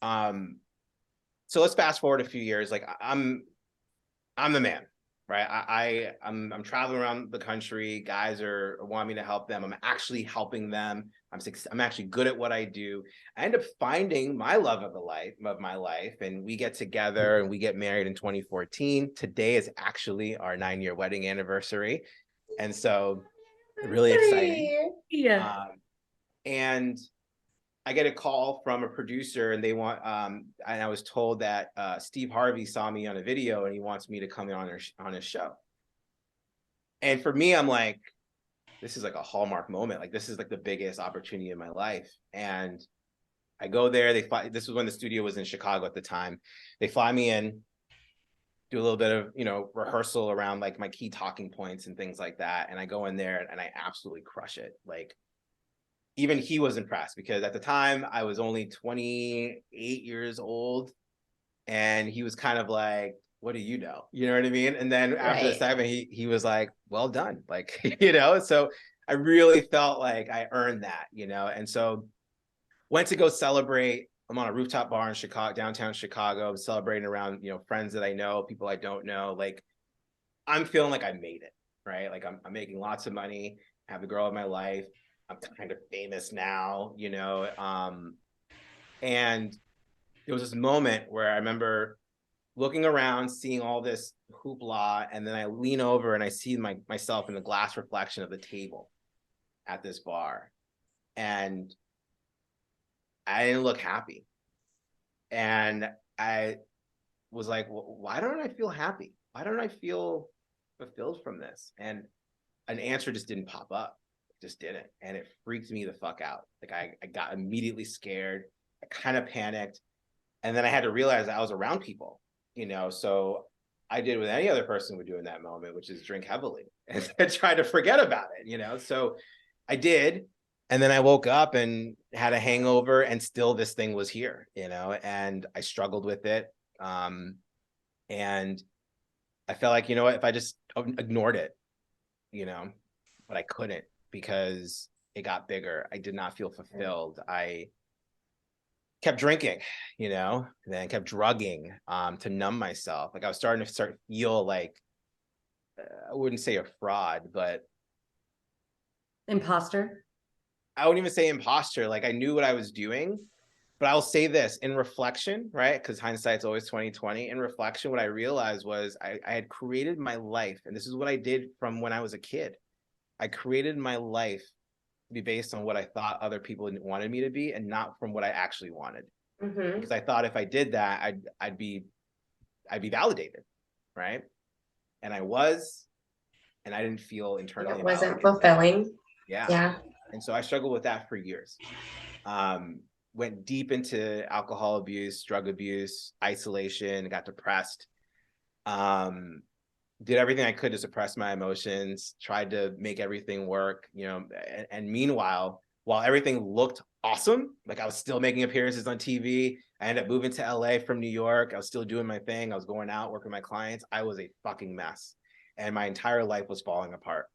so let's fast forward a few years. Like I'm the man, right? I'm traveling around the country. Guys are wanting me to help them. I'm actually helping them. I'm actually good at what I do. I end up finding my love of my life, and we get together and we get married in 2014. Today is actually our 9-year wedding anniversary, and so really exciting. Yeah. And I get a call from a producer and they want, and I was told that Steve Harvey saw me on a video and he wants me to come in on his show. And for me, I'm like, this is like a hallmark moment. Like this is like the biggest opportunity in my life. And I go there, this was when the studio was in Chicago at the time. They fly me in, do a little bit of, you know, rehearsal around like my key talking points and things like that. And I go in there and I absolutely crush it. Like, even he was impressed because at the time I was only 28 years old and he was kind of like, what do you know? You know what I mean? And then after the segment, he was like, well done. Like, you know, so I really felt like I earned that, you know? And so went to go celebrate. I'm on a rooftop bar in Chicago, downtown Chicago. I'm celebrating around, you know, friends that I know, people I don't know. Like I'm feeling like I made it, right? Like I'm making lots of money, have the girl of my life. I'm kind of famous now, you know, and there was this moment where I remember looking around, seeing all this hoopla, and then I lean over and I see myself in the glass reflection of the table at this bar, and I didn't look happy, and I was like, well, why don't I feel happy? Why don't I feel fulfilled from this? And an answer just didn't pop up. Just didn't, and it freaked me the fuck out. Like I got immediately scared. I kind of panicked, and then I had to realize that I was around people, you know. So I did what any other person would do in that moment, which is drink heavily and try to forget about it, you know. So I did, and then I woke up and had a hangover, and still this thing was here, you know. And I struggled with it, and I felt like, you know what, if I just ignored it, you know, but I couldn't, because it got bigger. I did not feel fulfilled. I kept drinking, you know, and then kept drugging to numb myself. Like I was starting to feel like, I wouldn't say a fraud, but Imposter. I wouldn't even say imposter. Like I knew what I was doing, but I'll say this in reflection, right? Because hindsight's always 20/20. In reflection, what I realized was I had created my life, and this is what I did from when I was a kid. I created my life to be based on what I thought other people wanted me to be, and not from what I actually wanted. Mm-hmm. Because I thought if I did that, I'd be validated, right? And I was, and I didn't feel internally. It wasn't fulfilling. Yeah. And so I struggled with that for years. went deep into alcohol abuse, drug abuse, isolation, got depressed. Did everything I could to suppress my emotions, tried to make everything work, you know, and meanwhile, while everything looked awesome, like I was still making appearances on TV, I ended up moving to LA from New York. I was still doing my thing. I was going out, working with my clients. I was a fucking mess. And my entire life was falling apart.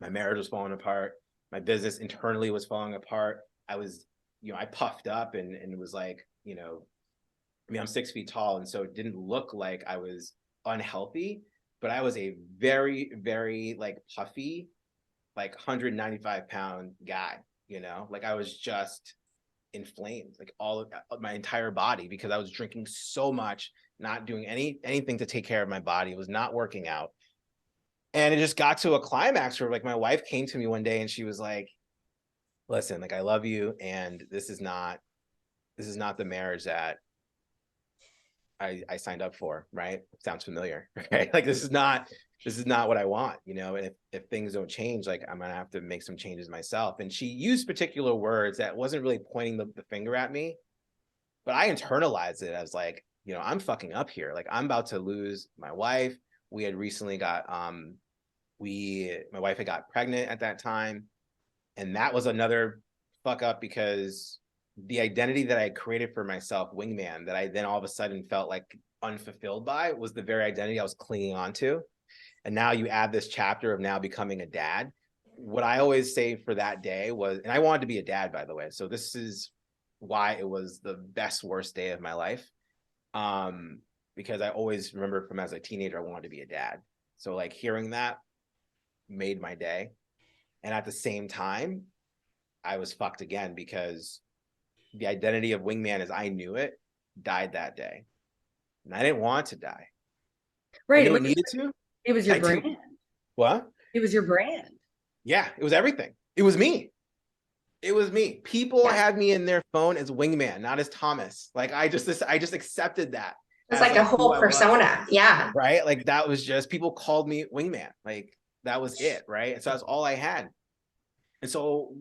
My marriage was falling apart. My business internally was falling apart. I was, you know, I puffed up and it was like, you know, I mean, I'm 6 feet tall. And so it didn't look like I was unhealthy, but I was a very, very like puffy, like 195-pound guy, you know, like I was just inflamed, like all of my entire body, because I was drinking so much, not doing anything to take care of my body. It was not working out. And it just got to a climax where like my wife came to me one day and she was like, listen, like I love you. And this is not the marriage that I signed up for, right? Sounds familiar, right? Like this is not what I want, you know. And if things don't change, like I'm gonna have to make some changes myself. And she used particular words that wasn't really pointing the finger at me, but I internalized it as like, you know, I'm fucking up here. Like I'm about to lose my wife. We had recently got my wife had got pregnant at that time, and that was another fuck up because the identity that I created for myself, Wingman, that I then all of a sudden felt like unfulfilled by, was the very identity I was clinging on to. And now you add this chapter of now becoming a dad. What I always say for that day was, and I wanted to be a dad, by the way. So this is why it was the best, worst day of my life. Because I always remember from as a teenager, I wanted to be a dad. So like hearing that made my day. And at the same time, I was fucked again because the identity of Wingman as I knew it died that day. And I didn't want to die. Right. I knew it needed to. It was your I brand. didn't. What? It was your brand. Yeah, it was everything. It was me. It was me. People had me in their phone as Wingman, not as Thomas. Like I just accepted that. It's like a whole persona. Yeah. Right. Like that was just, people called me Wingman. Like that was it. Right. And so that's all I had. And so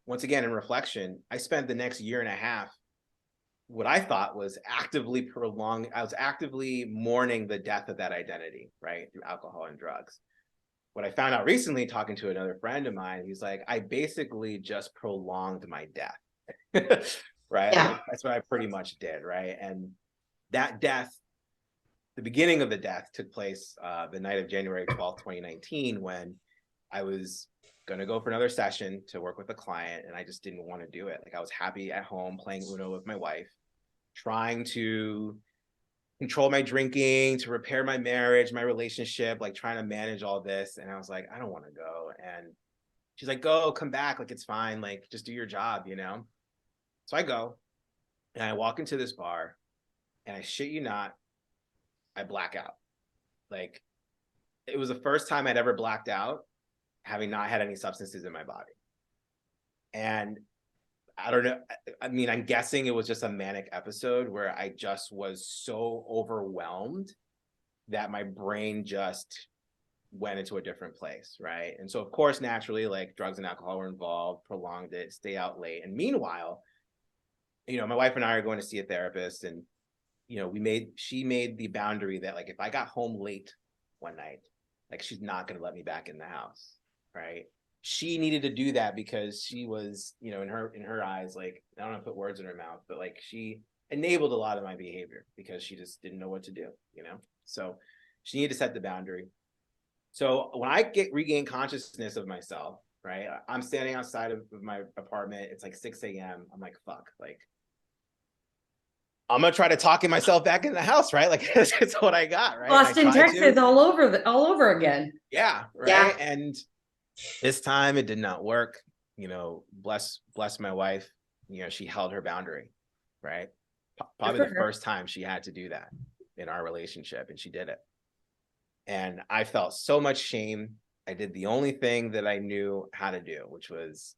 once again, in reflection, I spent the next year and a half, what I thought was actively I was actively mourning the death of that identity, right, through alcohol and drugs. What I found out recently, talking to another friend of mine, he's like, I basically just prolonged my death, right? Yeah. Like, that's what I pretty much did, right? And that death, the beginning of the death took place the night of January 12th, 2019, when I was going to go for another session to work with a client, and I just didn't want to do it. Like I was happy at home playing Uno with my wife, trying to control my drinking, to repair my marriage, my relationship, like trying to manage all this. And I was like, I don't want to go. And she's like, go, come back. Like, it's fine. Like, just do your job, you know? So I go and I walk into this bar and I shit you not, I black out. Like, it was the first time I'd ever blacked out, having not had any substances in my body. And I don't know. I mean, I'm guessing it was just a manic episode where I just was so overwhelmed that my brain just went into a different place, right? And so, of course, naturally, like drugs and alcohol were involved, prolonged it, stay out late. And meanwhile, you know, my wife and I are going to see a therapist, and, you know, she made the boundary that, like, if I got home late one night, like, she's not going to let me back in the house, right? She needed to do that because she was, you know, in her eyes, like, I don't want to put words in her mouth, but like she enabled a lot of my behavior because she just didn't know what to do, you know? So she needed to set the boundary. So when I regain consciousness of myself, right, I'm standing outside of my apartment. It's like 6 a.m. I'm like, fuck, like, I'm gonna try to talk myself back in the house, right? Like it's what I got, right? Austin, Texas, all over again. Yeah, right. Yeah. And this time it did not work. You know, bless my wife. You know, she held her boundary, right? Probably the first time she had to do that in our relationship, and she did it. And I felt so much shame. I did the only thing that I knew how to do, which was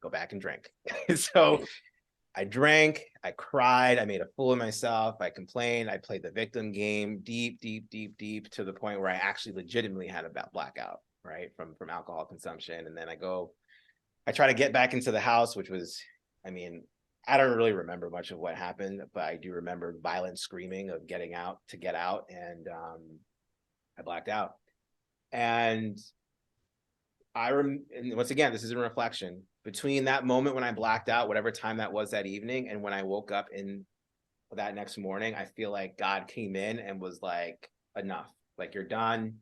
go back and drink. So I drank, I cried, I made a fool of myself, I complained, I played the victim game deep to the point where I actually legitimately had a blackout, right, from alcohol consumption. And then I try to get back into the house, which was, I mean, I don't really remember much of what happened, but I do remember violent screaming of getting out to get out, and I blacked out. And and once again, this is a reflection between that moment when I blacked out, whatever time that was that evening, and when I woke up in that next morning, I feel like God came in and was like, enough, like you're done.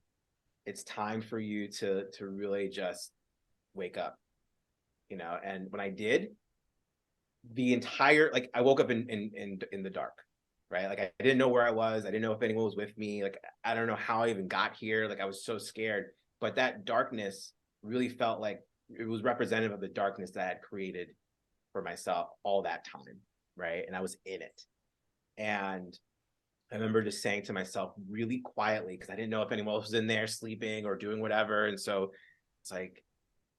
It's time for you to really just wake up, you know. And when I did, the entire, like, I woke up in the dark, right? Like I didn't know where I was. I didn't know if anyone was with me. Like I don't know how I even got here. Like I was so scared. But that darkness really felt like it was representative of the darkness that I had created for myself all that time, right? And I was in it. And I remember just saying to myself really quietly, because I didn't know if anyone else was in there sleeping or doing whatever. And so it's like,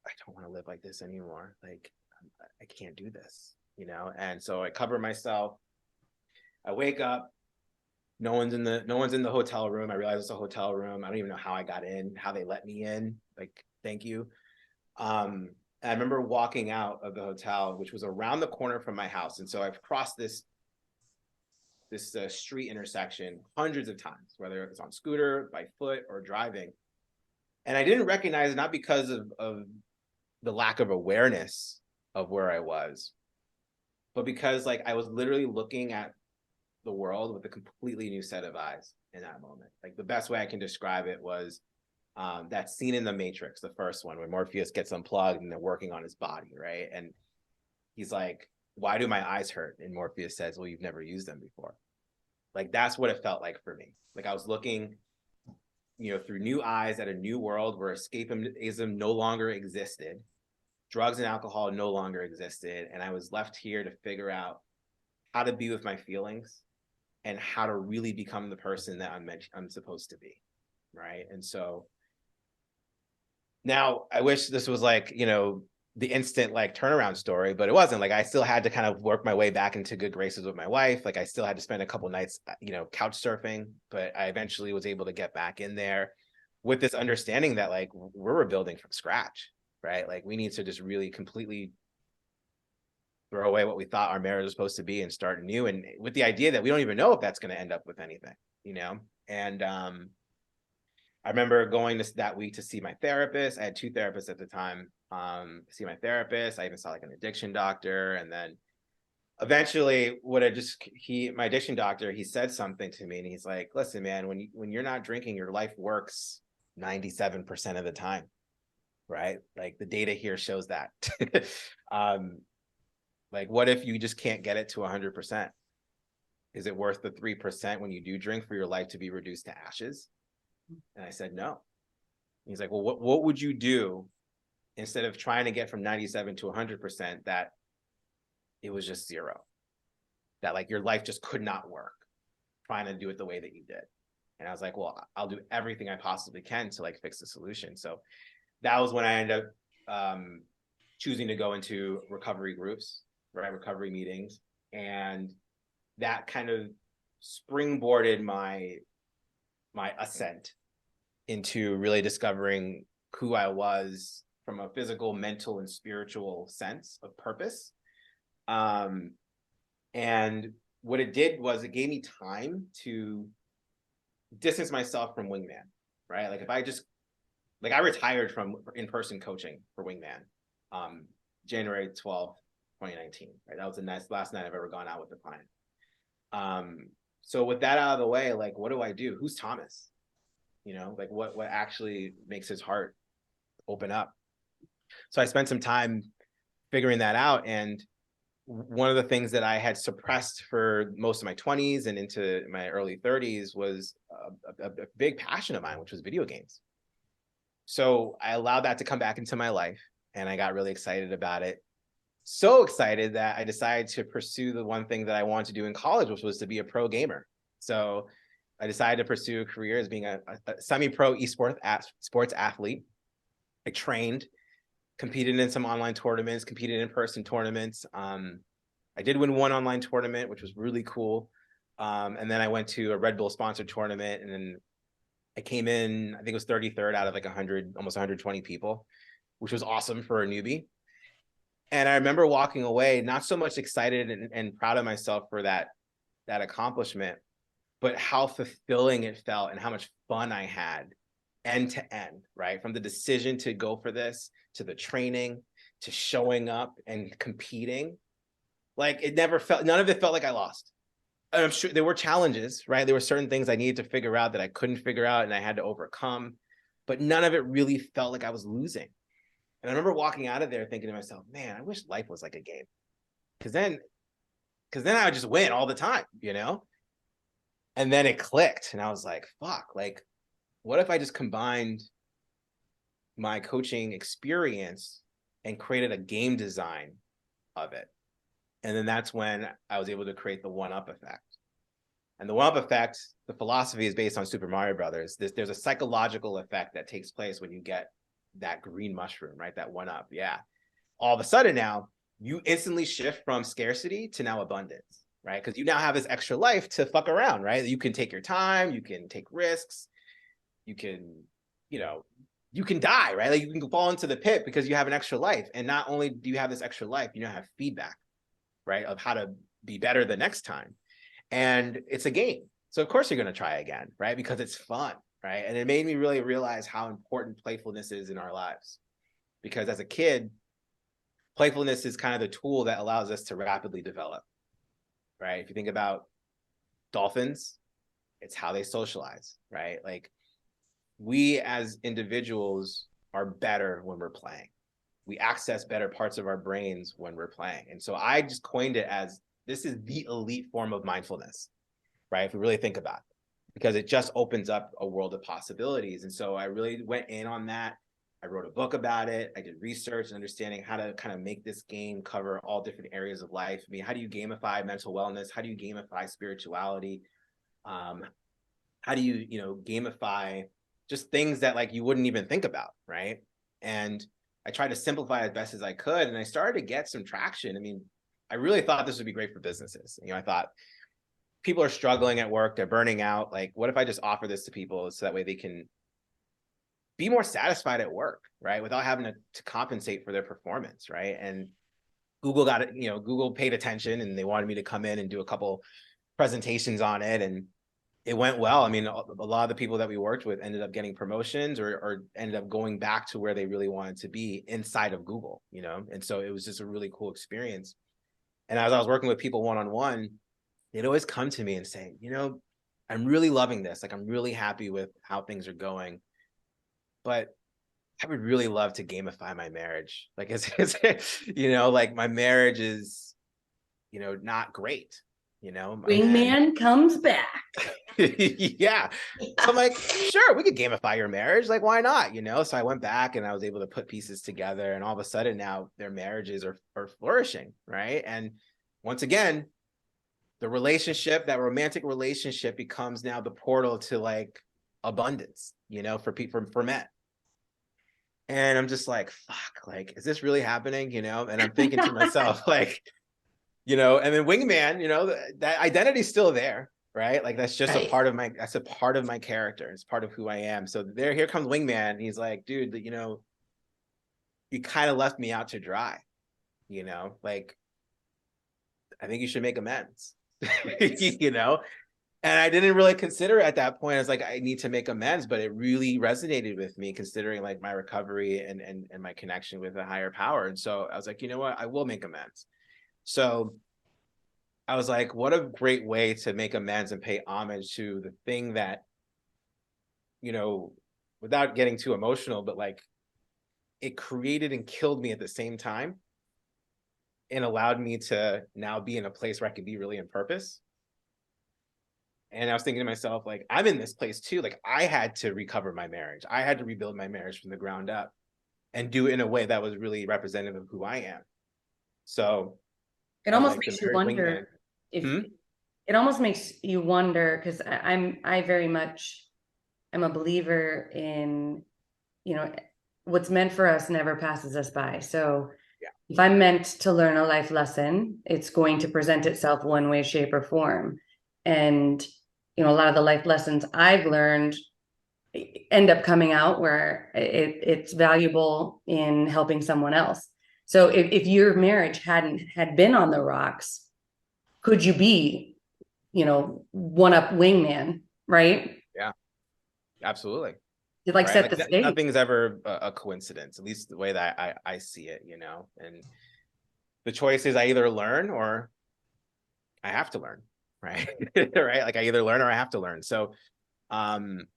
I don't want to live like this anymore. Like, I can't do this, you know? And so I cover myself. I wake up. No one's in the hotel room. I realize it's a hotel room. I don't even know how I got in, how they let me in. Like, thank you. I remember walking out of the hotel, which was around the corner from my house. And so I've crossed this street intersection hundreds of times, whether it's on scooter, by foot, or driving. And I didn't recognize it, not because of the lack of awareness of where I was, but because like I was literally looking at the world with a completely new set of eyes in that moment. Like the best way I can describe it was that scene in The Matrix, the first one, when Morpheus gets unplugged and they're working on his body, right? And he's like, why do my eyes hurt? And Morpheus says, well, you've never used them before. Like that's what it felt like for me. Like I was looking, you know, through new eyes at a new world where escapism no longer existed. Drugs and alcohol no longer existed. And I was left here to figure out how to be with my feelings and how to really become the person that I'm supposed to be. Right. And so now I wish this was like, you know, the instant like turnaround story, but it wasn't. Like I still had to kind of work my way back into good graces with my wife. Like I still had to spend a couple nights, you know, couch surfing, but I eventually was able to get back in there with this understanding that like we're rebuilding from scratch, right? Like we need to just really completely throw away what we thought our marriage was supposed to be and start anew. And with the idea that we don't even know if that's going to end up with anything, you know? And I remember going that week to see my therapist. I had two therapists at the time. See my therapist. I even saw like an addiction doctor. And then eventually my addiction doctor, he said something to me and he's like, listen, man, when you're not drinking, your life works 97% of the time. Right? Like the data here shows that. Like what if you just can't get it to 100%? Is it worth the 3% when you do drink for your life to be reduced to ashes? And I said, no. He's like, well, what would you do instead of trying to get from 97 to 100%, that it was just zero, that like your life just could not work trying to do it the way that you did? And I was like, well, I'll do everything I possibly can to like fix the solution. So that was when I ended up choosing to go into recovery groups, right? Recovery meetings. And that kind of springboarded my ascent into really discovering who I was from a physical, mental, and spiritual sense of purpose. And what it did was it gave me time to distance myself from Wingman, right? Like if I just, like I retired from in-person coaching for Wingman, January 12th, 2019, right? That was the last night I've ever gone out with a client. So with that out of the way, like, what do I do? Who's Thomas? You know, like what actually makes his heart open up? So I spent some time figuring that out. And one of the things that I had suppressed for most of my 20s and into my early 30s was a big passion of mine, which was video games. So I allowed that to come back into my life and I got really excited about it. So excited that I decided to pursue the one thing that I wanted to do in college, which was to be a pro gamer. So I decided to pursue a career as being a semi-pro sports athlete. I trained, competed in some online tournaments, competed in in-person tournaments. I did win one online tournament, which was really cool. And then I went to a Red Bull sponsored tournament, and then I came in, I think it was 33rd out of like 100, almost 120 people, which was awesome for a newbie. And I remember walking away, not so much excited and proud of myself for that accomplishment, but how fulfilling it felt and how much fun I had end to end, right? From the decision to go for this, to the training, to showing up and competing. Like none of it felt like I lost. And I'm sure there were challenges, right? There were certain things I needed to figure out that I couldn't figure out and I had to overcome, but none of it really felt like I was losing. And I remember walking out of there thinking to myself, man, I wish life was like a game. Cause then I would just win all the time, you know? And then it clicked and I was like, fuck, like, what if I just combined my coaching experience and created a game design of it? And then that's when I was able to create the one-up effect. And the one-up effect, the philosophy is based on Super Mario Brothers. There's a psychological effect that takes place when you get that green mushroom, right? That one-up, yeah. All of a sudden now, you instantly shift from scarcity to now abundance, right? Because you now have this extra life to fuck around, right? You can take your time, you can take risks, you can, you can die, right? Like you can fall into the pit because you have an extra life. And not only do you have this extra life, you now have feedback, right? Of how to be better the next time. And it's a game. So of course you're going to try again, right? Because it's fun, right? And it made me really realize how important playfulness is in our lives. Because as a kid, playfulness is kind of the tool that allows us to rapidly develop, right? If you think about dolphins, it's how they socialize, right? Like we as individuals are better when we're playing. We access better parts of our brains when we're playing. And so I just coined it as this is the elite form of mindfulness, right? If we really think about it, because it just opens up a world of possibilities. And so I really went in on that. I wrote a book about it. I did research and understanding how to kind of make this game cover all different areas of life. I mean, how do you gamify mental wellness? How do you gamify spirituality? How do you, gamify just things that like you wouldn't even think about, right? And I tried to simplify as best as I could, and I started to get some traction. I mean, I really thought this would be great for businesses. I thought people are struggling at work, they're burning out. Like, what if I just offer this to people so that way they can be more satisfied at work, right? Without having to compensate for their performance, right? And Google got it, Google paid attention and they wanted me to come in and do a couple presentations on it. And it went well. I mean, a lot of the people that we worked with ended up getting promotions or ended up going back to where they really wanted to be inside of Google, And so it was just a really cool experience. And as I was working with people one-on-one, they'd always come to me and say, I'm really loving this. Like, I'm really happy with how things are going, but I would really love to gamify my marriage. Like, like my marriage is, not great, Wingman comes back. Yeah. So I'm like, sure, we could gamify your marriage. Like, why not? So I went back and I was able to put pieces together, and all of a sudden now their marriages are flourishing, right? And once again, the relationship, that romantic relationship, becomes now the portal to like abundance, for people, for men. And I'm just like, fuck, like, is this really happening? And I'm thinking to myself, like, and then Wingman, that identity's still there, right? Like, that's just a part of my character. It's part of who I am. So here comes Wingman. And he's like, dude, you kind of left me out to dry, like, I think you should make amends, And I didn't really consider it at that point. I was like, I need to make amends, but it really resonated with me, considering like my recovery and my connection with a higher power. And so I was like, you know what, I will make amends. So I was like, what a great way to make amends and pay homage to the thing that, without getting too emotional, but like it created and killed me at the same time, and allowed me to now be in a place where I could be really in purpose. And I was thinking to myself, like, I'm in this place too. Like, I had to recover my marriage. I had to rebuild my marriage from the ground up and do it in a way that was really representative of who I am. So it almost makes you wonder if it almost makes you wonder, because I very much am a believer in, what's meant for us never passes us by. So yeah, if I'm meant to learn a life lesson, it's going to present itself one way, shape, or form. And a lot of the life lessons I've learned end up coming out where it's valuable in helping someone else. So if your marriage had been on the rocks, could you be, one-up wingman, right? Yeah, absolutely. You like Right. set Like the stage. nothing's ever a coincidence, at least the way that I see it, and the choice is I either learn or I have to learn. Right. Right. Like I either learn or I have to learn. So, um,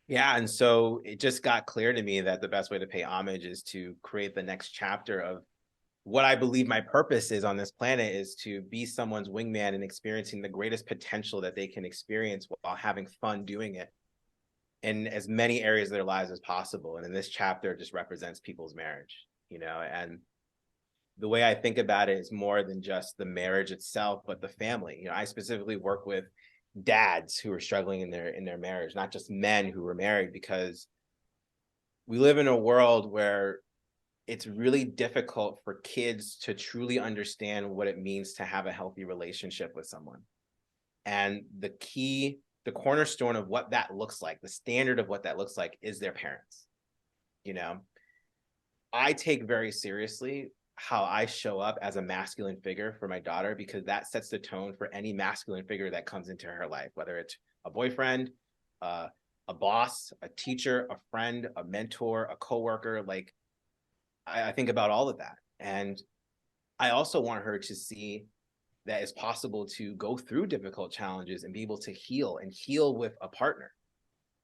yeah. And so it just got clear to me that the best way to pay homage is to create the next chapter of what I believe my purpose is on this planet, is to be someone's wingman and experiencing the greatest potential that they can experience while having fun doing it in as many areas of their lives as possible. And in this chapter, it just represents people's marriage, and the way I think about it is more than just the marriage itself, but the family. I specifically work with dads who are struggling in their marriage, not just men who were married, because we live in a world where it's really difficult for kids to truly understand what it means to have a healthy relationship with someone. And the cornerstone of what that looks like, the standard of what that looks like, is their parents. I take very seriously how I show up as a masculine figure for my daughter, because that sets the tone for any masculine figure that comes into her life, whether it's a boyfriend, a boss, a teacher, a friend, a mentor, a coworker. Like I think about all of that. And I also want her to see that it's possible to go through difficult challenges and be able to heal with a partner,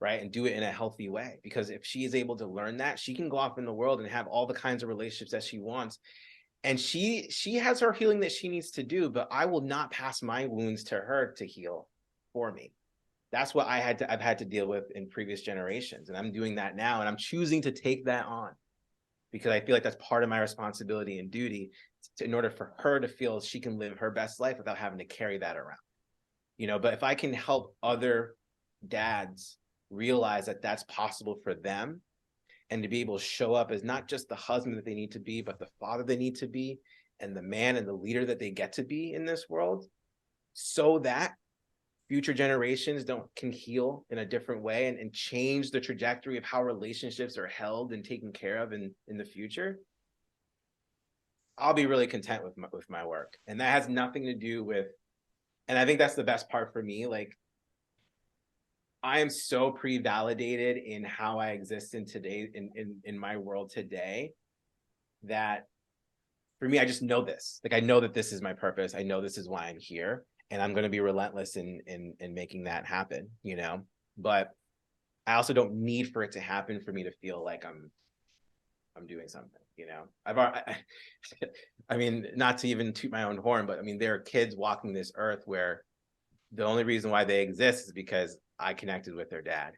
right? And do it in a healthy way. Because if she is able to learn that, she can go off in the world and have all the kinds of relationships that she wants. And she has her healing that she needs to do, but I will not pass my wounds to her to heal for me. That's what I've had to deal with in previous generations. And I'm doing that now. And I'm choosing to take that on because I feel like that's part of my responsibility and duty in order for her to feel she can live her best life without having to carry that around. But if I can help other dads realize that that's possible for them, and to be able to show up as not just the husband that they need to be, but the father they need to be, and the man and the leader that they get to be in this world, so that future generations can heal in a different way and change the trajectory of how relationships are held and taken care of in the future, I'll be really content with my work. And that has nothing to do with, and I think that's the best part for me, like I am so pre-validated in how I exist in my world today, that for me, I just know this. Like I know that this is my purpose. I know this is why I'm here, and I'm going to be relentless in making that happen. But I also don't need for it to happen for me to feel like I'm doing something. I mean, not to even toot my own horn, but I mean, there are kids walking this earth where the only reason why they exist is because I connected with their dad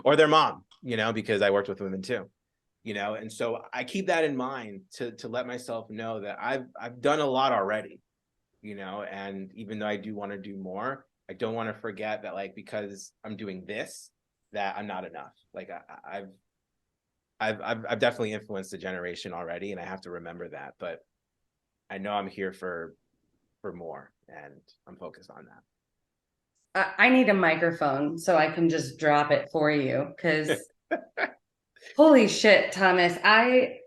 or their mom, because I worked with women too, and so I keep that in mind to let myself know that I've done a lot already, and even though I do want to do more, I don't want to forget that, like, because I'm doing this, that I'm not enough. Like I've definitely influenced the generation already, and I have to remember that, but I know I'm here for more, and I'm focused on that. I need a microphone so I can just drop it for you, because holy shit, Thomas, I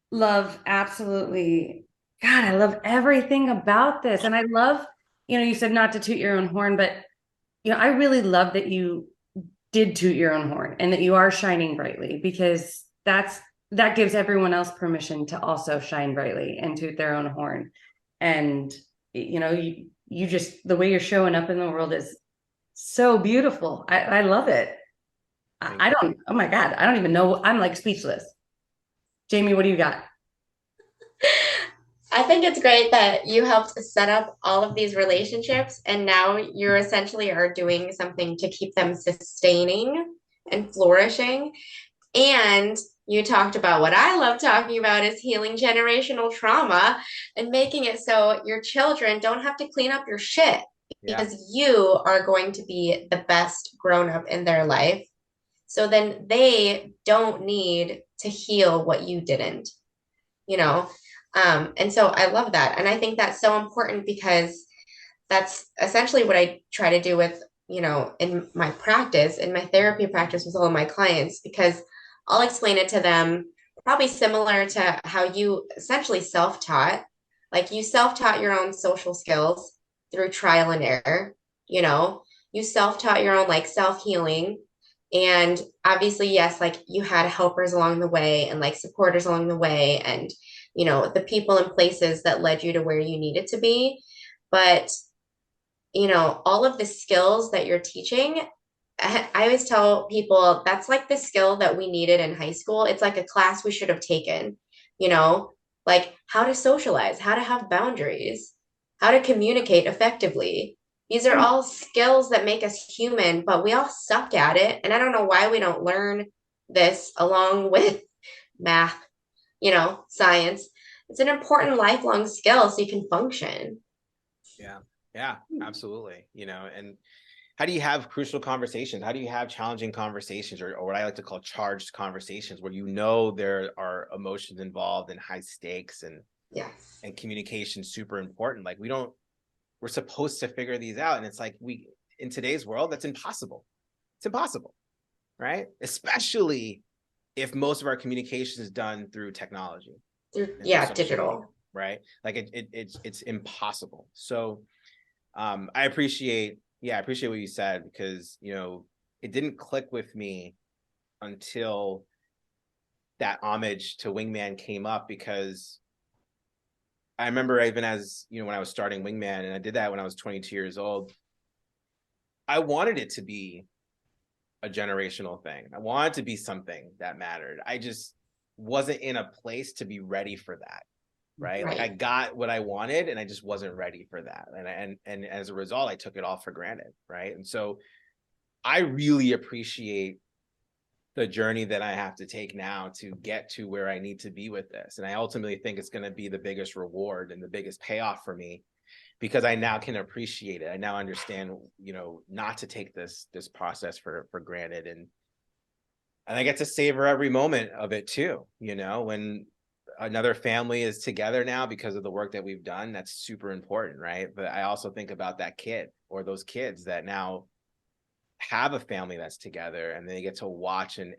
love absolutely, God, I love everything about this. And I love, you said not to toot your own horn, but, I really love that you did toot your own horn and that you are shining brightly, because that gives everyone else permission to also shine brightly and toot their own horn. And, you just, the way you're showing up in the world is so beautiful. I love it. I don't, oh my God, I don't even know. I'm like speechless. Jamie, what do you got? I think it's great that you helped set up all of these relationships, and now you essentially are doing something to keep them sustaining and flourishing. And you talked about what I love talking about is healing generational trauma and making it so your children don't have to clean up your shit, because you are going to be the best grown up in their life. So then they don't need to heal what you didn't, you know? And so I love that. And I think that's so important, because that's essentially what I try to do with, in my practice, in my therapy practice with all of my clients, because I'll explain it to them probably similar to how you essentially self-taught. Like you self-taught your own social skills through trial and error, you know. You self-taught your own like self-healing. And obviously, yes, like you had helpers along the way and like supporters along the way and the people and places that led you to where you needed to be. But all of the skills that you're teaching, I always tell people that's like the skill that we needed in high school. It's like a class we should have taken, you know, like how to socialize, how to have boundaries, how to communicate effectively. These are all skills that make us human, but we all suck at it. And I don't know why we don't learn this along with math, science. It's an important lifelong skill so you can function. Yeah. Yeah, absolutely. And how do you have crucial conversations? How do you have challenging conversations or what I like to call charged conversations where there are emotions involved and high stakes Yes. and communication super important? Like we're supposed to figure these out. And it's like in today's world, that's impossible. It's impossible, right? Especially if most of our communication is done through technology. Yeah, digital. Media, right? Like it's impossible. So I appreciate what you said because, it didn't click with me until that homage to Wingman came up because I remember even as, when I was starting Wingman and I did that when I was 22 years old, I wanted it to be a generational thing. I wanted to be something that mattered. I just wasn't in a place to be ready for that. Right. Like I got what I wanted and I just wasn't ready for that. And as a result, I took it all for granted. Right. And so I really appreciate the journey that I have to take now to get to where I need to be with this. And I ultimately think it's going to be the biggest reward and the biggest payoff for me because I now can appreciate it. I now understand, not to take this process for granted. And I get to savor every moment of it too, when another family is together now because of the work that we've done, that's super important, right? But I also think about that kid or those kids that now have a family that's together and they get to watch and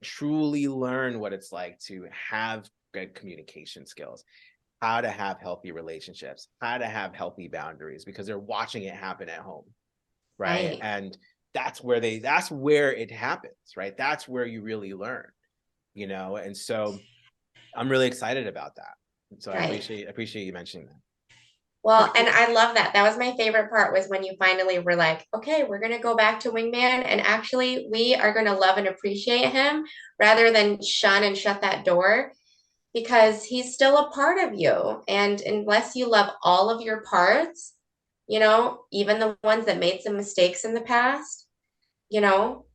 truly learn what it's like to have good communication skills, how to have healthy relationships, how to have healthy boundaries because they're watching it happen at home, right? And that's where it happens, right? That's where you really learn, and so I'm really excited about that. So I appreciate you mentioning that. Well, and I love that. That was my favorite part was when you finally were like, okay, we're going to go back to Wingman and actually we are going to love and appreciate him rather than shun and shut that door because he's still a part of you. And unless you love all of your parts, even the ones that made some mistakes in the past, you know,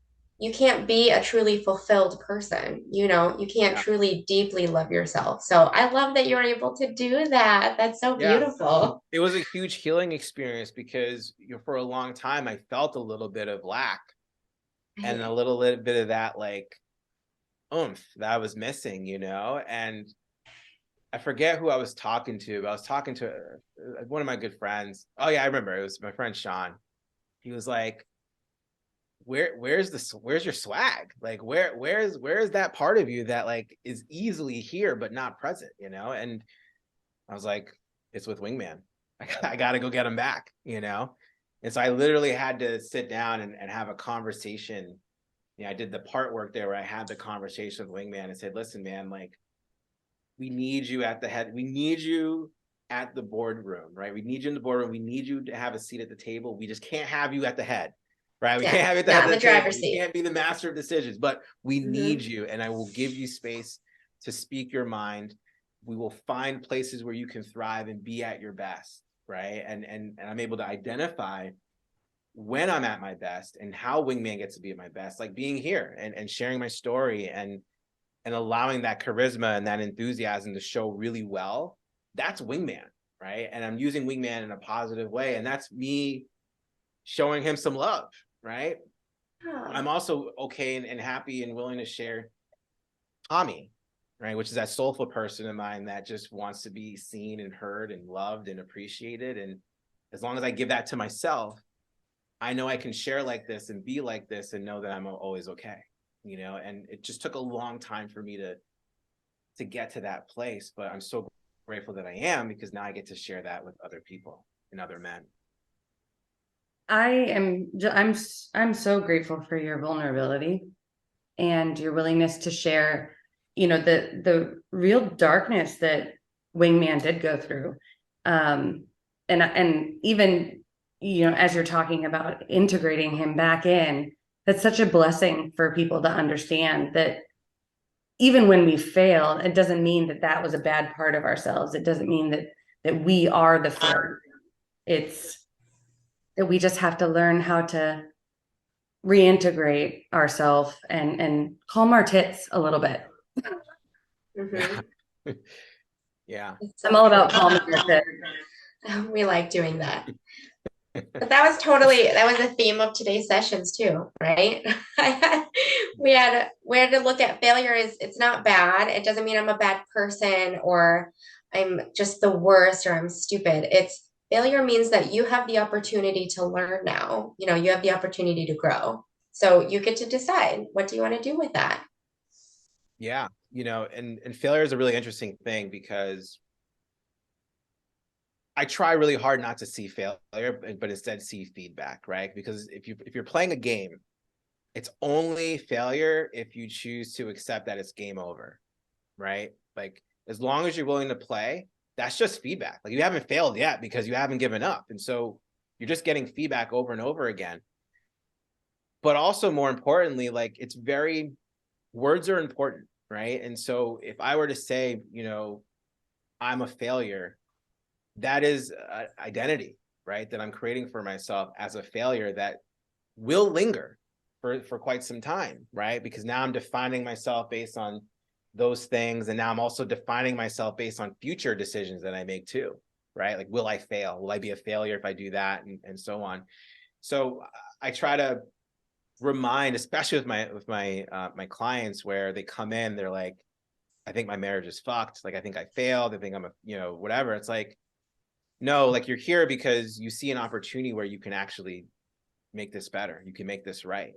you can't be a truly fulfilled person. You can't truly deeply love yourself. So I love that you're able to do that. That's so beautiful. It was a huge healing experience because for a long time I felt a little bit of lack and a little bit of that like oomph that I was missing, and I forget who I was talking to, but I was talking to one of my good friends. Oh yeah, I remember. It was my friend Sean. He was like, where's your swag? Like where's that part of you that like is easily here but not present, And I was like, it's with Wingman. I got to go get him back, And so I literally had to sit down and have a conversation. I did the part work there where I had the conversation with Wingman and said, listen, man, like we need you at the head. We need you at the boardroom, right? We need you in the boardroom. We need you to have a seat at the table. We just can't have you at the head, right? We can't have you at the head of the driver's seat. You can't be the master of decisions, but we need you. And I will give you space to speak your mind. We will find places where you can thrive and be at your best, right? And I'm able to identify when I'm at my best and how Wingman gets to be at my best, like being here and sharing my story and allowing that charisma and that enthusiasm to show really well. That's Wingman, right? And I'm using Wingman in a positive way. And that's me showing him some love, right? I'm also okay and happy and willing to share Tommy, right? Which is that soulful person of mine that just wants to be seen and heard and loved and appreciated. And as long as I give that to myself, I know I can share like this and be like this and know that I'm always okay, And it just took a long time for me to get to that place, but I'm so grateful that I am, because now I get to share that with other people and other men. I'm so grateful for your vulnerability and your willingness to share, the real darkness that Wingman did go through. And even, as you're talking about integrating him back in, that's such a blessing for people to understand that even when we fail, it doesn't mean that that was a bad part of ourselves. It doesn't mean that we are the failure. It's that we just have to learn how to reintegrate ourselves and calm our tits a little bit. Mm-hmm. Yeah. I'm all about calming our tits. We like doing that. But that was the theme of today's sessions too, right? we had to look at failure as it's not bad. It doesn't mean I'm a bad person or I'm just the worst or I'm stupid. It's failure means that you have the opportunity to learn now. You have the opportunity to grow. So you get to decide, what do you want to do with that? Yeah. And failure is a really interesting thing, because I try really hard not to see failure, but instead see feedback, right? Because if you're playing a game, it's only failure if you choose to accept that it's game over, right? Like, as long as you're willing to play, that's just feedback. Like, you haven't failed yet because you haven't given up. And so you're just getting feedback over and over again. But also, more importantly, like, words are important, right? And so if I were to say, I'm a failure, that is identity, right? That I'm creating for myself as a failure that will linger for quite some time, right? Because now I'm defining myself based on those things. And now I'm also defining myself based on future decisions that I make too, right? Like, will I fail? Will I be a failure if I do that? And so on. So I try to remind, especially with my clients, where they come in, they're like, I think my marriage is fucked. Like, I think I failed. I think I'm whatever. It's like, no, like, you're here because you see an opportunity where you can actually make this better. You can make this right.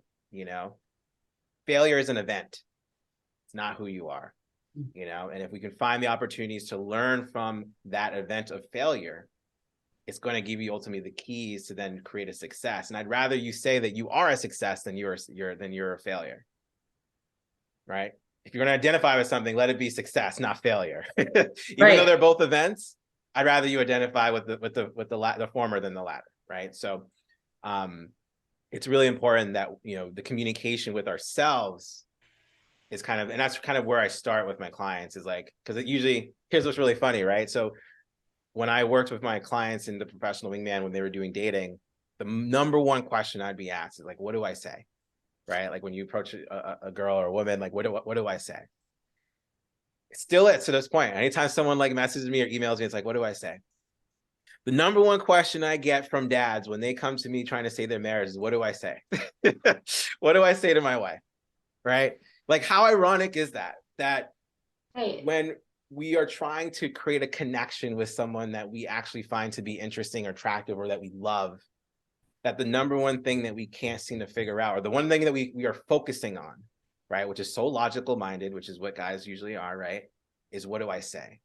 Failure is an event. It's not who you are, and if we can find the opportunities to learn from that event of failure, it's going to give you ultimately the keys to then create a success. And I'd rather you say that you are a success than you're a failure, right? If you're going to identify with something, let it be success, not failure. Even though they're both events, I'd rather you identify with the former than the latter, right? So, it's really important that the communication with ourselves is and that's kind of where I start with my clients, is like, because here's what's really funny, right? So when I worked with my clients in the Professional Wingman, when they were doing dating, the number one question I'd be asked is like, what do I say? Right? Like, when you approach a girl or a woman, like, what do I say? Still, to this point, anytime someone like messages me or emails me, it's like, what do I say? The number one question I get from dads when they come to me trying to save their marriage is, what do I say? What do I say to my wife? Right? Like, how ironic is that Right. when we are trying to create a connection with someone that we actually find to be interesting or attractive, or that we love, that the number one thing that we can't seem to figure out, or the one thing that we are focusing on, right, which is so logical minded, which is what guys usually are, right, is, what do I say?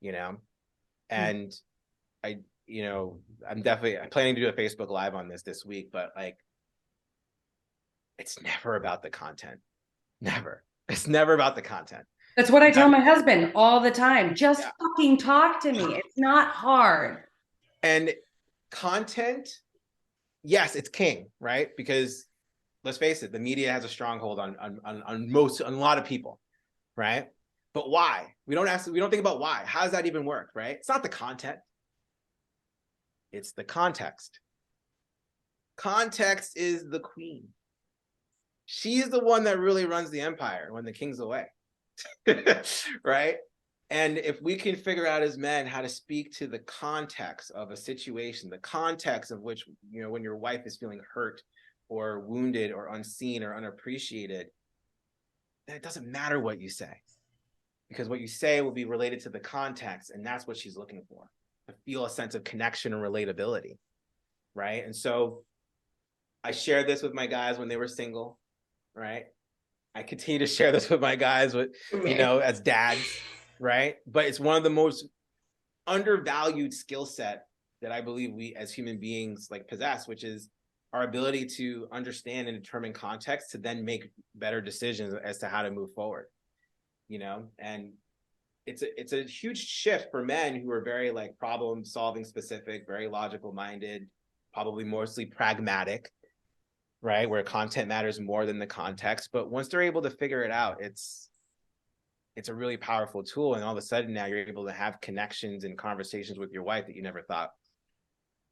And I'm planning to do a Facebook Live on this week, but like, it's never about the content. Never. It's never about the content. That's what I tell my husband all the time. Just fucking talk to me. It's not hard. And content, yes, it's king, right? Because let's face it, the media has a stronghold on a lot of people, right? But why? We don't think about why. How does that even work, right? It's not the content. It's the context. Context is the queen. She's the one that really runs the empire when the king's away. Right? And if we can figure out as men how to speak to the context of a situation, the context of which, when your wife is feeling hurt or wounded or unseen or unappreciated, then it doesn't matter what you say, because what you say will be related to the context, and that's what she's looking for, to feel a sense of connection and relatability, right? And so I shared this with my guys when they were single, right? I continue to share this with my guys, with, as dads, right? But it's one of the most undervalued skill set that I believe we as human beings like possess, which is our ability to understand and determine context to then make better decisions as to how to move forward, and it's a huge shift for men who are very like problem solving specific, very logical minded, probably mostly pragmatic, right? Where content matters more than the context. But once they're able to figure it out, it's a really powerful tool. And all of a sudden now you're able to have connections and conversations with your wife that you never thought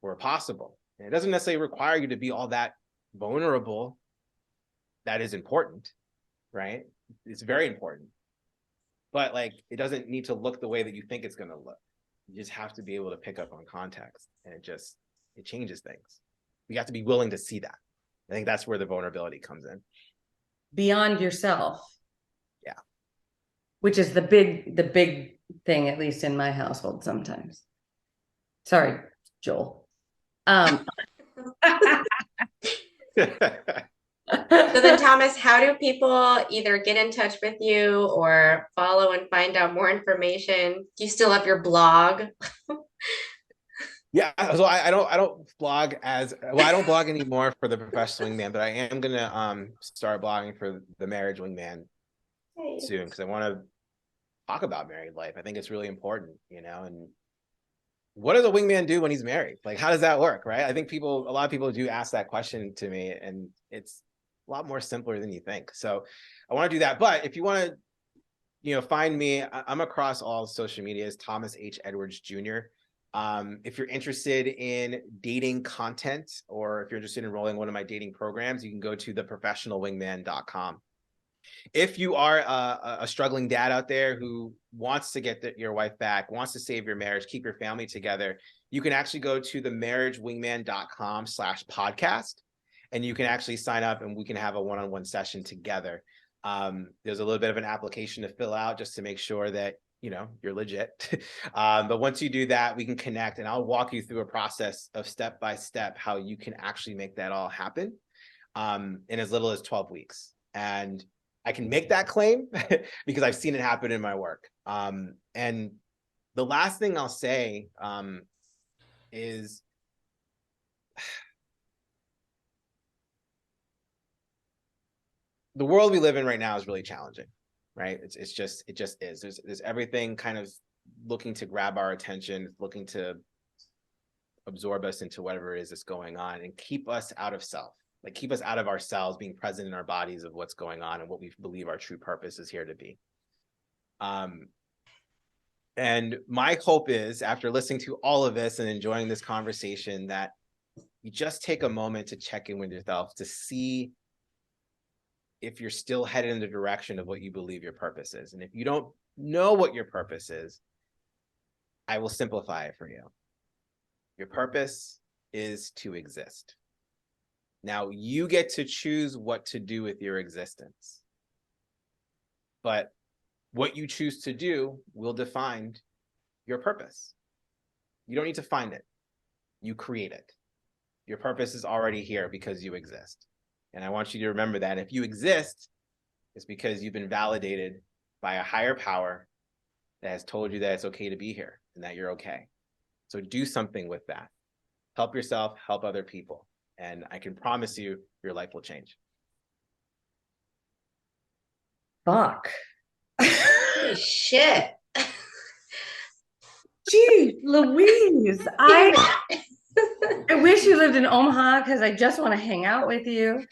were possible. And it doesn't necessarily require you to be all that vulnerable. That is important, right? It's very important. But like, it doesn't need to look the way that you think it's going to look. You just have to be able to pick up on context, and it changes things. You have to be willing to see that. I think that's where the vulnerability comes in. Beyond yourself. Yeah. Which is the big thing, at least in my household sometimes. Sorry, Joel. So then, Thomas, how do people either get in touch with you or follow and find out more information? Do you still have your blog? Yeah, so I don't blog I don't blog anymore for the Professional Wingman, but I am gonna start blogging for the Marriage Wingman soon, because I want to talk about married life. I think it's really important, and what does a wingman do when he's married? Like, how does that work, right? I think a lot of people do ask that question to me, and it's a lot more simpler than you think. So I want to do that. But if you want to, find me, I'm across all social medias, Thomas H. Edwards Jr. If you're interested in dating content, or if you're interested in enrolling in one of my dating programs, you can go to theprofessionalwingman.com. If you are a struggling dad out there who wants to get your wife back, wants to save your marriage, keep your family together, you can actually go to the marriagewingman.com/podcast, and you can actually sign up and we can have a one-on-one session together. There's a little bit of an application to fill out just to make sure that you're legit. But once you do that, we can connect, and I'll walk you through a process of step by step how you can actually make that all happen in as little as 12 weeks. And I can make that claim because I've seen it happen in my work. And the last thing I'll say is the world we live in right now is really challenging, right? It just is. There's everything kind of looking to grab our attention, looking to absorb us into whatever it is that's going on and keep us out of self. Like, keep us out of ourselves, being present in our bodies of what's going on and what we believe our true purpose is here to be. And my hope is, after listening to all of this and enjoying this conversation, that you just take a moment to check in with yourself to see if you're still headed in the direction of what you believe your purpose is. And if you don't know what your purpose is, I will simplify it for you. Your purpose is to exist. Now, you get to choose what to do with your existence. But what you choose to do will define your purpose. You don't need to find it. You create it. Your purpose is already here because you exist. And I want you to remember that. If you exist, it's because you've been validated by a higher power that has told you that it's okay to be here and that you're okay. So do something with that. Help yourself, help other people. And I can promise you, your life will change. Fuck. Holy shit. Gee, Louise, I wish you lived in Omaha because I just want to hang out with you.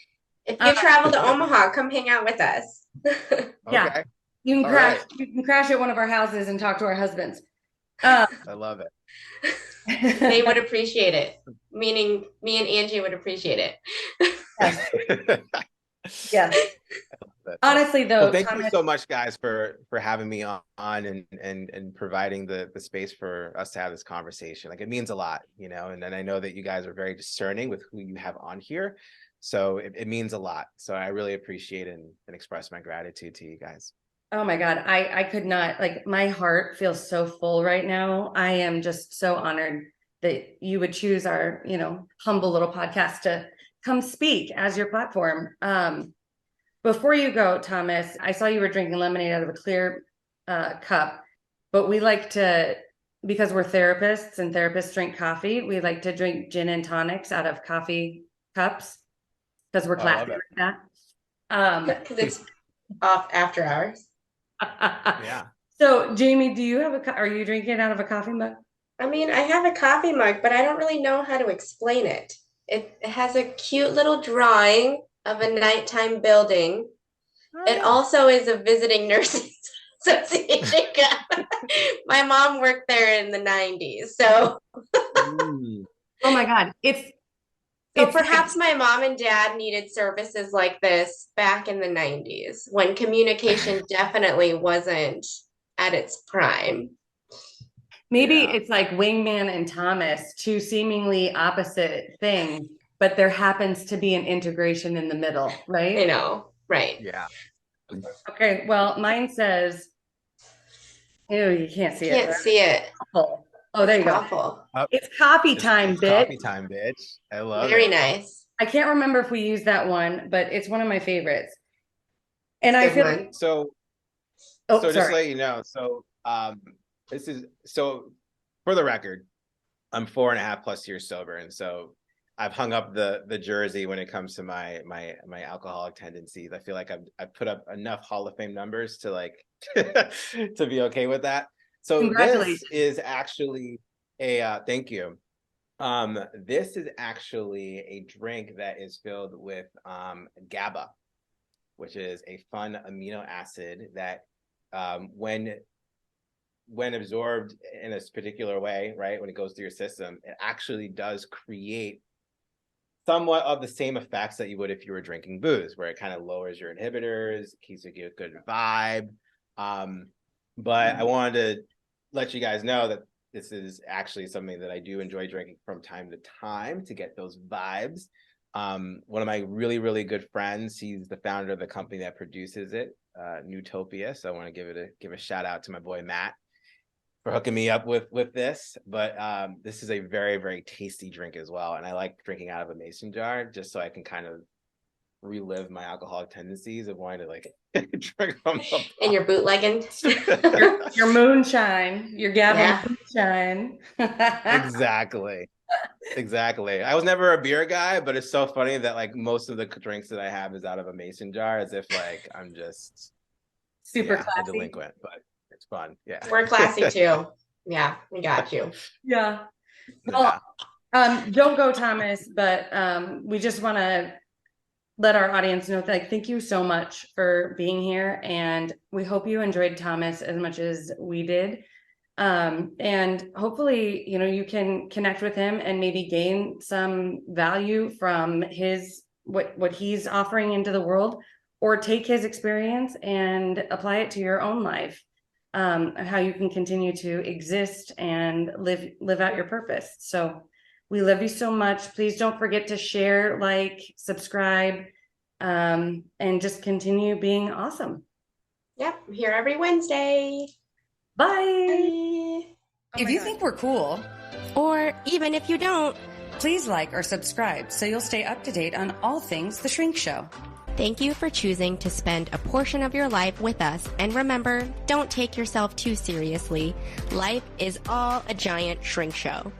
If you travel to Omaha, come hang out with us. Yeah, okay. You can All crash. right. You can crash at one of our houses and talk to our husbands. I love it. They would appreciate it. Meaning, me and Angie would appreciate it. Yes. Honestly, though, well, thank you so much, guys, for having me on and providing the space for us to have this conversation. Like, it means a lot, and then I know that you guys are very discerning with who you have on here. So it means a lot. So I really appreciate and express my gratitude to you guys. Oh my God. I could not, like, my heart feels so full right now. I am just so honored that you would choose our, humble little podcast to come speak as your platform. before you go, Thomas, I saw you were drinking lemonade out of a clear cup, but we like to, because we're therapists and therapists drink coffee, we like to drink gin and tonics out of coffee cups because we're classy like that. Because it's off after hours. Yeah. So, Jamie, do you have are you drinking out of a coffee mug? I mean, I have a coffee mug, but I don't really know how to explain it. It has a cute little drawing of a nighttime building. It also is a visiting nurses association cup. My mom worked there in the 90s, so. Oh my God. So perhaps my mom and dad needed services like this back in the 90s when communication definitely wasn't at its prime. Maybe it's like Wingman and Thomas, two seemingly opposite things, but there happens to be an integration in the middle, right? I know, right. Yeah. Okay, well, mine says, ew, you can't see it. Can't see it. Oh, there you go. Awful. It's coffee time, bitch. Coffee time, bitch. I love it. Very nice. I can't remember if we used that one, but it's one of my favorites. And I feel like, so just to let you know, this is for the record, I'm 4.5+ years sober, and so I've hung up the jersey when it comes to my alcoholic tendencies. I feel like I've put up enough Hall of Fame numbers to like to be okay with that. So this is actually a thank you. This is actually a drink that is filled with GABA, which is a fun amino acid that when absorbed in a particular way, right, when it goes through your system, it actually does create somewhat of the same effects that you would if you were drinking booze, where it kind of lowers your inhibitors, keeps you a good vibe. But I wanted to let you guys know that this is actually something that I do enjoy drinking from time to time to get those vibes. One of my really, really good friends, he's the founder of the company that produces it, Newtopia. So I want to give a shout out to my boy Matt for hooking me up with this. But this is a very, very tasty drink as well. And I like drinking out of a mason jar just so I can kind of relive my alcoholic tendencies of wanting to like drink from the and your bootlegging. your moonshine, your GABA moonshine. Exactly. I was never a beer guy, but it's so funny that like most of the drinks that I have is out of a mason jar, as if like I'm just super classy, a delinquent, but it's fun. Yeah, we're classy too. Yeah, we got you. Yeah. Well, don't go, Thomas, but we just want to let our audience know that, like, thank you so much for being here, and we hope you enjoyed Thomas as much as we did. And hopefully, you know, you can connect with him and maybe gain some value from his what he's offering into the world, or take his experience and apply it to your own life. How you can continue to exist and live out your purpose. So we love you so much. Please don't forget to share, like, subscribe, and just continue being awesome. Yep, I'm here every Wednesday. Bye. Bye. If you think we're cool, or even if you don't, please like or subscribe so you'll stay up to date on all things The Shrink Show. Thank you for choosing to spend a portion of your life with us. And remember, don't take yourself too seriously. Life is all a giant shrink show.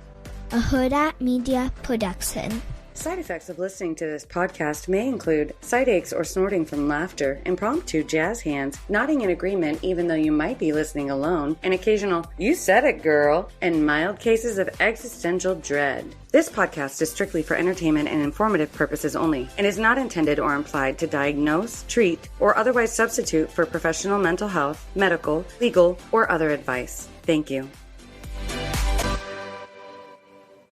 A Huda Media Production. Side effects of listening to this podcast may include side aches or snorting from laughter, impromptu jazz hands, nodding in agreement even though you might be listening alone, an occasional "you said it, girl," and mild cases of existential dread. This podcast is strictly for entertainment and informative purposes only, and is not intended or implied to diagnose, treat, or otherwise substitute for professional mental health, medical, legal, or other advice. Thank you.